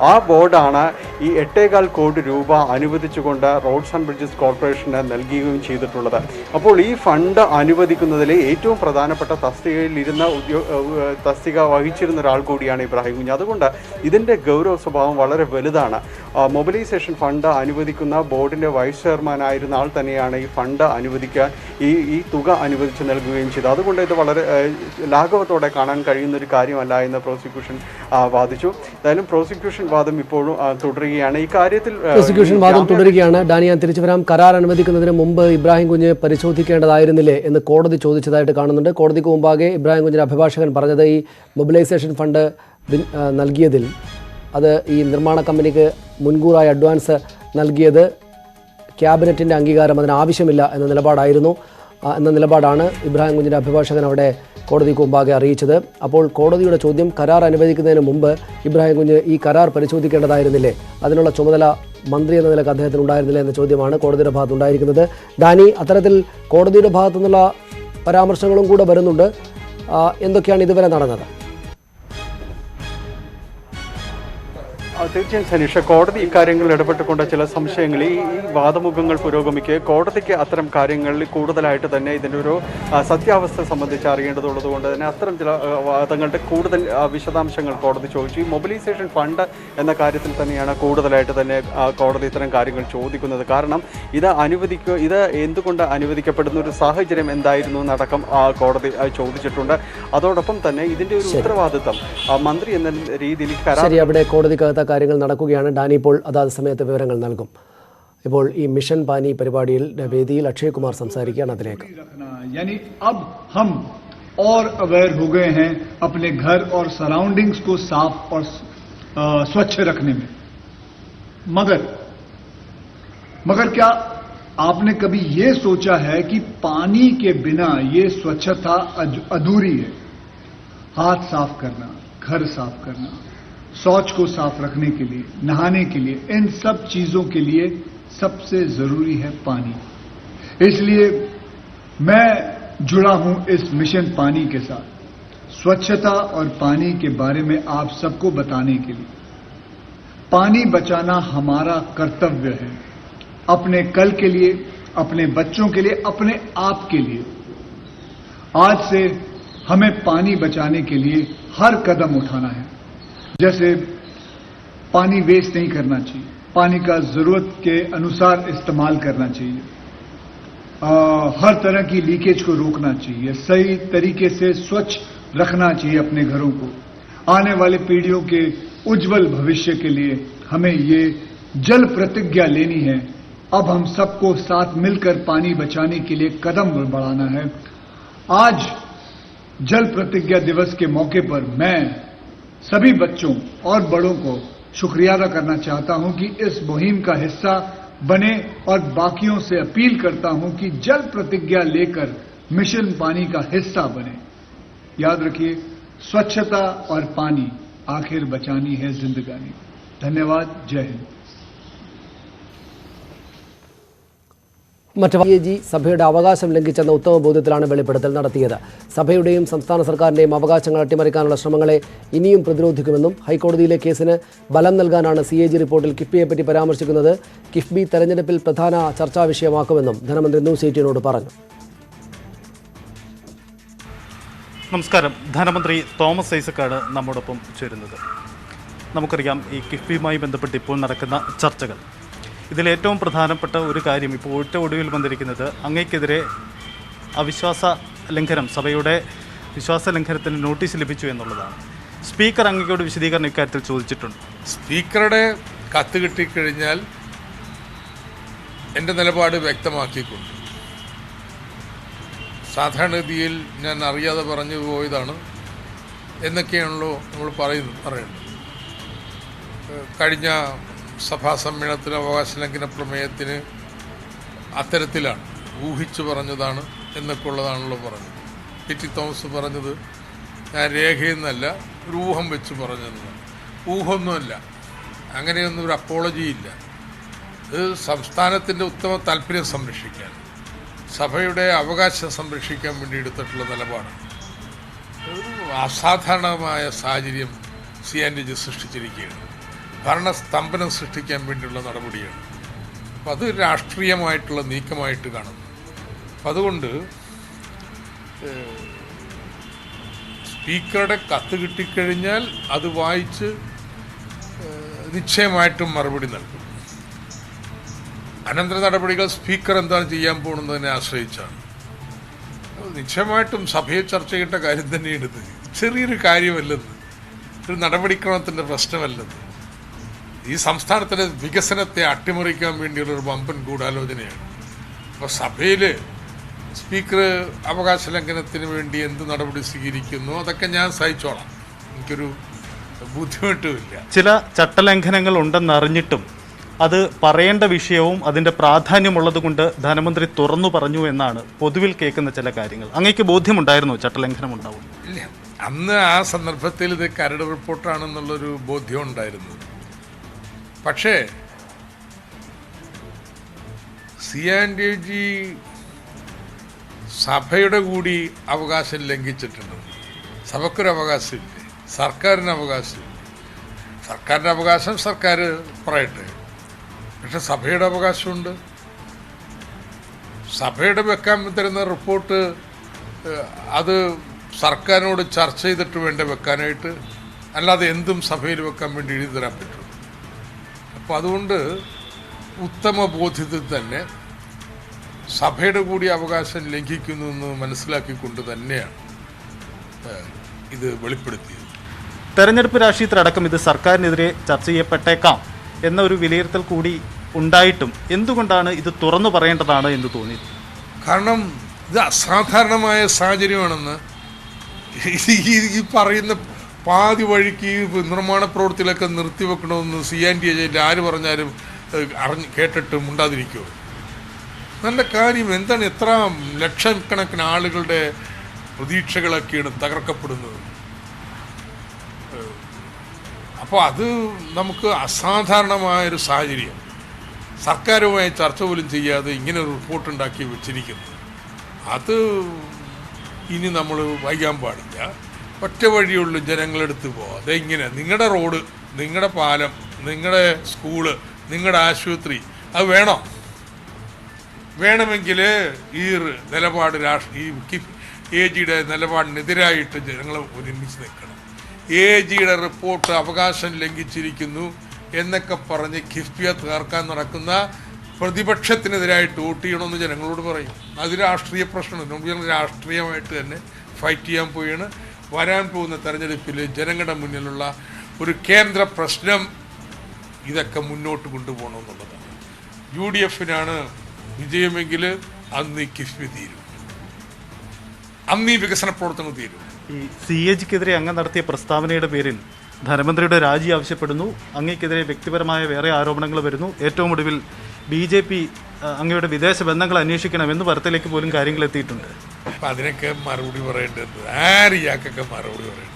ആ ബോർഡാണ് ഈ 8.25 കോടി രൂപ അനുവദിച്ചുകൊണ്ട് റോഡ്സ് ആൻഡ് ബ്രിഡ്ജസ് കോർപ്പറേഷന് നൽകുകയും ചെയ്തിട്ടുള്ളത്. അപ്പോൾ ഈ ഫണ്ട് അനുവദിക്കുന്നതിലെ ഏറ്റവും പ്രധാനപ്പെട്ട തസ്തിക വഹിച്ചിരുന്ന ഒരാൾ കൂടിയാണ് ഇബ്രാഹിം കുഞ്ഞ്. അതുകൊണ്ട് ഇതിൻ്റെ ഗൗരവ സ്വഭാവം വളരെ വലുതാണ്. മൊബിലൈസേഷൻ ഫണ്ട് അനുവദിക്കുന്ന ബോർഡിൻ്റെ വൈസ് ചെയർമാനായിരുന്ന ആൾ തന്നെയാണ് ഈ ഫണ്ട് അനുവദിക്കാൻ ഈ തുക അനുവദിച്ച് നൽകുകയും ചെയ്തത്. അതുകൊണ്ട് ഇത് വളരെ ലാഘവത്തോടെ കാണാൻ കഴിയുന്ന ഒരു കാര്യമല്ല എന്ന് പ്രോസിക്യൂഷൻ വാദിച്ചു. എന്തായാലും പ്രോസിക്യൂഷൻ വാദം ഇപ്പോഴും തുടരുകയാണ്. ഈ കാര്യത്തിൽ പ്രോസിക്യൂഷൻ വാദം തുടരുകയാണ്. ഡാനി, ഞാൻ തിരിച്ചു വരാം. കരാർ അനുവദിക്കുന്നതിന് മുമ്പ് ഇബ്രാഹിം കുഞ്ഞ് പരിശോധിക്കേണ്ടതായിരുന്നില്ലേ എന്ന് കോടതി ചോദിച്ചതായിട്ട് കാണുന്നുണ്ട്. കോടതിക്ക് മുമ്പാകെ ഇബ്രാഹിം കുഞ്ഞിൻ്റെ അഭിഭാഷകൻ പറഞ്ഞത് ഈ മൊബിലൈസേഷൻ ഫണ്ട് നൽകിയതിൽ അത് ഈ നിർമ്മാണ കമ്പനിക്ക് മുൻകൂറായി അഡ്വാൻസ് നൽകിയത് ക്യാബിനറ്റിൻ്റെ അംഗീകാരം അതിന് ആവശ്യമില്ല എന്ന നിലപാടാണ് ഇബ്രാഹിം കുഞ്ഞിൻ്റെ അഭിഭാഷകൻ അവിടെ കോടതിക്ക് മുമ്പാകെ അറിയിച്ചത്. അപ്പോൾ കോടതിയുടെ ചോദ്യം, കരാർ അനുവദിക്കുന്നതിന് മുമ്പ് ഇബ്രാഹിം കുഞ്ഞ് ഈ കരാർ പരിശോധിക്കേണ്ടതായിരുന്നില്ലേ, അതിനുള്ള ചുമതല മന്ത്രി എന്ന നിലക്ക് അദ്ദേഹത്തിന് ഉണ്ടായിരുന്നില്ല എന്ന ചോദ്യമാണ് കോടതിയുടെ ഭാഗത്തുണ്ടായിരിക്കുന്നത്. ഡാനി, അത്തരത്തിൽ കോടതിയുടെ ഭാഗത്തു നിന്നുള്ള പരാമർശങ്ങളും കൂടെ വരുന്നുണ്ട്. എന്തൊക്കെയാണ് ഇതുവരെ നടന്നത്? തീർച്ചയായും സനീഷ, കോടതി ഇക്കാര്യങ്ങളിൽ ഇടപെട്ടുകൊണ്ട് ചില സംശയങ്ങൾ ഈ വാദമുഖങ്ങൾ പുരോഗമിക്കുക കോടതിക്ക് അത്തരം കാര്യങ്ങളിൽ കൂടുതലായിട്ട് തന്നെ ഇതിൻ്റെ ഒരു സത്യാവസ്ഥ സംബന്ധിച്ച് അറിയേണ്ടതുള്ളത് കൊണ്ട് തന്നെ അത്തരം ചില വാദങ്ങളുടെ കൂടുതൽ വിശദാംശങ്ങൾ കോടതി ചോദിച്ചു. ഈ മൊബിലൈസേഷൻ ഫണ്ട് എന്ന കാര്യത്തിൽ തന്നെയാണ് കൂടുതലായിട്ട് തന്നെ കോടതി ഇത്തരം കാര്യങ്ങൾ ചോദിക്കുന്നത്. കാരണം ഇത് എന്തുകൊണ്ട് അനുവദിക്കപ്പെടുന്ന ഒരു സാഹചര്യം എന്തായിരുന്നു എന്നടക്കം കോടതി ചോദിച്ചിട്ടുണ്ട്. അതോടൊപ്പം തന്നെ ഇതിൻ്റെ ഒരു ഉത്തരവാദിത്തം മന്ത്രി എന്ന രീതിയിൽ അവിടെ കോടതിക്കകത്ത കാര്യങ്ങൾ നടക്കുകയാണ്. ഡാനി ഇപ്പോൾ അതാത് സമയത്ത് വിവരങ്ങൾ നൽകും. ഇപ്പോൾ ഈ മിഷൻ പാനി പരിപാടിയിൽ വേദിയിൽ അക്ഷയ് കുമാർ സംസാരിക്കുകയാണ്. അതിലേക്ക് यानी अब हम और अवेयर हो गए हैं अपने घर और सराउंडिंग्स को साफ और स्वच्छ रखने में। मगर क्या आपने कभी ये सोचा है कि पानी के बिना ये स्वच्छता अधूरी है? हाथ साफ करना, घर साफ करना, शौच को साफ रखने के लिए, नहाने के लिए, इन सब चीजों के लिए सबसे जरूरी है पानी। इसलिए मैं जुड़ा हूं इस मिशन पानी के साथ, स्वच्छता और पानी के बारे में आप सबको बताने के लिए। पानी बचाना हमारा कर्तव्य है, अपने कल के लिए, अपने बच्चों के लिए, अपने आप के लिए। आज से हमें पानी बचाने के लिए हर कदम उठाना है। जैसे पानी वेस्ट नहीं करना चाहिए, पानी का जरूरत के अनुसार इस्तेमाल करना चाहिए, हर तरह की लीकेज को रोकना चाहिए, सही तरीके से स्वच्छ रखना चाहिए अपने घरों को। आने वाले पीढ़ियों के उज्जवल भविष्य के लिए हमें ये जल प्रतिज्ञा लेनी है। अब हम सबको साथ मिलकर पानी बचाने के लिए कदम बढ़ाना है। आज जल प्रतिज्ञा दिवस के मौके पर मैं सभी बच्चों और बड़ों को शुक्रिया अदा करना चाहता हूं कि इस मुहिम का हिस्सा बने और बाकियों से अपील करता हूं कि जल प्रतिज्ञा लेकर मिशन पानी का हिस्सा बने। याद रखिए, स्वच्छता और पानी आखिर बचानी है जिंदगानी। धन्यवाद। जय हिंद। മറ്റ് ജി സഭയുടെ അവകാശം ലംഘിച്ചെന്ന ഉത്തമ ബോധ്യത്തിലാണ് വെളിപ്പെടുത്തൽ നടത്തിയത്. സഭയുടെയും സംസ്ഥാന സർക്കാരിൻ്റെയും അവകാശങ്ങൾ അട്ടിമറിക്കാനുള്ള ശ്രമങ്ങളെ ഇനിയും പ്രതിരോധിക്കുമെന്നും ഹൈക്കോടതിയിലെ കേസിന് ബലം നൽകാനാണ് CAG റിപ്പോർട്ടിൽ കിഫ്ബിയെപ്പറ്റി പരാമർശിക്കുന്നത്. കിഫ്ബി തെരഞ്ഞെടുപ്പിൽ പ്രധാന ചർച്ചാ വിഷയമാക്കുമെന്നും ധനമന്ത്രി ന്യൂസ് 18നോട് പറഞ്ഞു. നമസ്കാരം. ധനമന്ത്രി തോമസ് ഐസക്കാണ് നമ്മോടൊപ്പം ചേരുന്നത്. നമുക്കറിയാം, ഈ കിഫ്ബിയുമായി ബന്ധപ്പെട്ട് ഇപ്പോൾ നടക്കുന്ന ചർച്ചകൾ. ഇതിലേറ്റവും പ്രധാനപ്പെട്ട ഒരു കാര്യം ഇപ്പോൾ ഒടുവിൽ വന്നിരിക്കുന്നത് അങ്ങേക്കെതിരെ അവിശ്വാസ ലംഘനം, സഭയുടെ വിശ്വാസ ലംഘനത്തിന് നോട്ടീസ് ലഭിച്ചു എന്നുള്ളതാണ്. സ്പീക്കർ അങ്ങയോട് വിശദീകരണം ഇക്കാര്യത്തിൽ ചോദിച്ചിട്ടുണ്ട്. സ്പീക്കറുടെ കത്ത് കിട്ടിക്കഴിഞ്ഞാൽ എൻ്റെ നിലപാട് വ്യക്തമാക്കിക്കൊണ്ട് സാധാരണഗതിയിൽ ഞാൻ അറിയാതെ പറഞ്ഞു പോയതാണ് എന്നൊക്കെയാണല്ലോ നമ്മൾ പറയേണ്ടത്. കഴിഞ്ഞ സഭാ സമ്മേളനത്തിന് അവകാശ ലംഘന പ്രമേയത്തിന് അത്തരത്തിലാണ്, ഊഹിച്ചു പറഞ്ഞതാണ് എന്നൊക്കെ ഉള്ളതാണല്ലോ പറഞ്ഞത്. ടി തോമസ് പറഞ്ഞത് ഞാൻ രേഖയെന്നല്ല, ഒരു ഊഹം വെച്ച് പറഞ്ഞതെന്നാണ്. ഊഹമൊന്നുമല്ല, അങ്ങനെയൊന്നും ഒരു അപ്പോളജി ഇല്ല. ഇത് സംസ്ഥാനത്തിൻ്റെ ഉത്തമ താല്പര്യം സംരക്ഷിക്കാൻ, സഭയുടെ അവകാശം സംരക്ഷിക്കാൻ വേണ്ടി എടുത്തിട്ടുള്ള നിലപാടാണ്. ഒരു അസാധാരണമായ സാഹചര്യം CNDG സൃഷ്ടിച്ചിരിക്കുകയാണ്. ഭരണസ്തംഭനം സൃഷ്ടിക്കാൻ വേണ്ടിയുള്ള നടപടിയാണ്. അപ്പം അത് രാഷ്ട്രീയമായിട്ടുള്ള നീക്കമായിട്ട് കാണുന്നു. അപ്പം അതുകൊണ്ട് സ്പീക്കറുടെ കത്ത് കിട്ടിക്കഴിഞ്ഞാൽ അത് വായിച്ച് നിശ്ചയമായിട്ടും മറുപടി നൽകും. അനന്തര നടപടികൾ സ്പീക്കർ എന്താണ് ചെയ്യാൻ പോകുന്നതിനെ ആശ്രയിച്ചാണ്. നിശ്ചയമായിട്ടും സഭയെ ചർച്ച ചെയ്യേണ്ട കാര്യം തന്നെയാണ് ഇത്. ചെറിയൊരു കാര്യമല്ലെന്ന്, ഒരു നടപടിക്രമത്തിൻ്റെ പ്രശ്നമല്ലെന്ന്. ഈ സംസ്ഥാനത്തിൻ്റെ വികസനത്തെ അട്ടിമറിക്കാൻ വേണ്ടിയുള്ളൊരു വമ്പൻ ഗൂഢാലോചനയാണ്. അപ്പോൾ സഭയിൽ സ്പീക്കർ അവകാശ ലംഘനത്തിന് വേണ്ടി എന്ത് നടപടി സ്വീകരിക്കുന്നു അതൊക്കെ ഞാൻ സഹിച്ചോളാം, എനിക്കൊരു ബുദ്ധിമുട്ടുമില്ല. ചില ചട്ടലംഘനങ്ങൾ ഉണ്ടെന്നറിഞ്ഞിട്ടും അത് പറയേണ്ട വിഷയവും അതിൻ്റെ പ്രാധാന്യമുള്ളത് കൊണ്ട് ധനമന്ത്രി തുറന്നു പറഞ്ഞു എന്നാണ് പൊതുവിൽ കേൾക്കുന്ന ചില കാര്യങ്ങൾ. അങ്ങേക്ക് ബോധ്യമുണ്ടായിരുന്നു ചട്ടലംഘനം ഉണ്ടാവും? ഇല്ല, അന്ന് ആ സന്ദർഭത്തിൽ ഇത് കരട് റിപ്പോർട്ടാണെന്നുള്ളൊരു ബോധ്യം ഉണ്ടായിരുന്നു. പക്ഷേ CNDG സഭയുടെ കൂടി അവകാശം ലംഘിച്ചിട്ടുണ്ട്. സഭയ്ക്കൊരു അവകാശമില്ലേ, സർക്കാരിന് അവകാശമില്ല. സർക്കാരിൻ്റെ അവകാശം സർക്കാർ പറയട്ടെ, പക്ഷെ സഭയുടെ അവകാശമുണ്ട്. സഭയുടെ വെക്കാൻ തരുന്ന റിപ്പോർട്ട് അത് സർക്കാരിനോട് ചർച്ച ചെയ്തിട്ട് വേണ്ട വെക്കാനായിട്ട്, അല്ലാതെ എന്തും സഭയിൽ വെക്കാൻ വേണ്ടി എഴുതി തരാൻ പറ്റും. അപ്പോൾ അതുകൊണ്ട് ഉത്തമ ബോധ്യത്തിൽ തന്നെ സഭയുടെ കൂടി അവകാശം ലംഘിക്കുന്നു എന്ന് മനസ്സിലാക്കിക്കൊണ്ട് തന്നെയാണ് ഇത് വെളിപ്പെടുത്തിയത്. തെരഞ്ഞെടുപ്പ് രാഷ്ട്രീയത്തിലടക്കം ഇത് സർക്കാരിനെതിരെ ചർച്ച ചെയ്യപ്പെട്ടേക്കാം എന്ന ഒരു വിലയിരുത്തൽ കൂടി ഉണ്ടായിട്ടും എന്തുകൊണ്ടാണ് ഇത് തുറന്നു പറയേണ്ടതാണ് എന്ന് തോന്നിയത്? കാരണം ഇത് അസാധാരണമായ സാഹചര്യമാണെന്ന് ഈ പറയുന്ന പാതി വഴിക്ക് നിർമ്മാണ പ്രവൃത്തികളൊക്കെ നിർത്തിവെക്കണമെന്ന് CNT ഏജന്റ് ആര് പറഞ്ഞാലും കേട്ടിട്ട് ഉണ്ടാതിരിക്കുമോ? നല്ല കാര്യം എന്താണ്? എത്ര ലക്ഷക്കണക്കിന് ആളുകളുടെ പ്രതീക്ഷകളൊക്കെയാണ് തകർക്കപ്പെടുന്നത്. അപ്പോൾ അത് നമുക്ക് അസാധാരണമായൊരു സാഹചര്യം. സർക്കാരുമായി ചർച്ച പോലും ചെയ്യാതെ ഇങ്ങനെ ഒരു റിപ്പോർട്ട് ഉണ്ടാക്കി വെച്ചിരിക്കുന്നു. അത് ഇനി നമ്മൾ വൈകാൻ പാടില്ല. ഒറ്റ വഴിയുള്ളൂ, ജനങ്ങളെടുത്ത് പോകാം. അതെങ്ങനെ നിങ്ങളുടെ റോഡ്, നിങ്ങളുടെ പാലം, നിങ്ങളുടെ സ്കൂള്, നിങ്ങളുടെ ആശുപത്രി അത് വേണോ? വേണമെങ്കിൽ ഈ നിലപാട് ഈ AGയുടെ നിലപാടിനെതിരായിട്ട് ജനങ്ങൾ ഒരുമിച്ച് നിൽക്കണം. AGയുടെ റിപ്പോർട്ട് അവകാശം ലംഘിച്ചിരിക്കുന്നു എന്നൊക്കെ പറഞ്ഞ് കിഫ്ബിയെ തകർക്കാൻ നടക്കുന്ന പ്രതിപക്ഷത്തിനെതിരായിട്ട് വോട്ട് ചെയ്യണമെന്ന് ജനങ്ങളോട് പറയും. അത് രാഷ്ട്രീയ പ്രശ്നമാണ്. നമ്മൾ രാഷ്ട്രീയമായിട്ട് തന്നെ ഫൈറ്റ് ചെയ്യാൻ പോയാണ്. വരാൻ പോകുന്ന തെരഞ്ഞെടുപ്പിൽ ജനങ്ങളുടെ മുന്നിലുള്ള ഒരു കേന്ദ്ര പ്രശ്നം ഇതൊക്കെ മുന്നോട്ട് കൊണ്ടുപോകണമെന്നുള്ളതാണ്. UDFനാണ് വിജയമെങ്കിൽ അന്ന് ഈ കിഫ്ബി തീരും, അന്ന് ഈ വികസന പ്രവർത്തനം തീരും. ഈ CAGക്കെതിരെ അങ്ങ് നടത്തിയ പ്രസ്താവനയുടെ പേരിൽ ധനമന്ത്രിയുടെ രാജി ആവശ്യപ്പെടുന്നു. അങ്ങേക്കെതിരെ വ്യക്തിപരമായ വേറെ ആരോപണങ്ങൾ വരുന്നു. ഏറ്റവും ഒടുവിൽ BJP അങ്ങയുടെ വിദേശ ബന്ധങ്ങൾ അന്വേഷിക്കണമെന്ന് വാർത്തയിലേക്ക് പോലും കാര്യങ്ങൾ എത്തിയിട്ടുണ്ട്. അപ്പം അതിനൊക്കെ മറുപടി പറയേണ്ടത് ആര്യാക്കൊക്കെ മറുപടി പറയണം.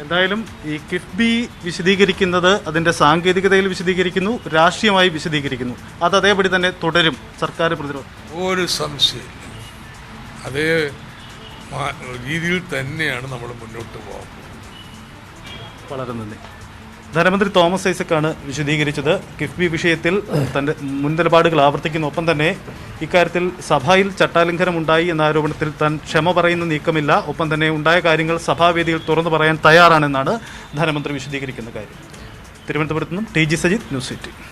എന്തായാലും ഈ കിഫ്ബി വിശദീകരിക്കുന്നത് അതിൻ്റെ സാങ്കേതികതയിൽ വിശദീകരിക്കുന്നു, രാഷ്ട്രീയമായി വിശദീകരിക്കുന്നു. അത് അതേപടി തന്നെ തുടരും സർക്കാർ പ്രതിരോധം. ഒരു സംശയമില്ല, അതേ രീതിയിൽ തന്നെയാണ് നമ്മൾ മുന്നോട്ട് പോകുന്നത്. വളരെ നന്ദി. ധനമന്ത്രി തോമസ് ഐസക്കാണ് വിശദീകരിച്ചത്. കിഫ്ബി വിഷയത്തിൽ തൻ്റെ മുൻ നിലപാടുകൾ ആവർത്തിക്കുന്ന ഒപ്പം തന്നെ ഇക്കാര്യത്തിൽ സഭയിൽ ചട്ടാലംഘനം ഉണ്ടായി എന്ന ആരോപണത്തിൽ താൻ ക്ഷമ പറയുന്ന നീക്കമില്ല, ഒപ്പം തന്നെ ഉണ്ടായ കാര്യങ്ങൾ സഭാവേദിയിൽ തുറന്നു പറയാൻ തയ്യാറാണെന്നാണ് ധനമന്ത്രി വിശദീകരിക്കുന്ന കാര്യം. തിരുവനന്തപുരത്ത് നിന്നും TG സജിത്, ന്യൂസ് 18.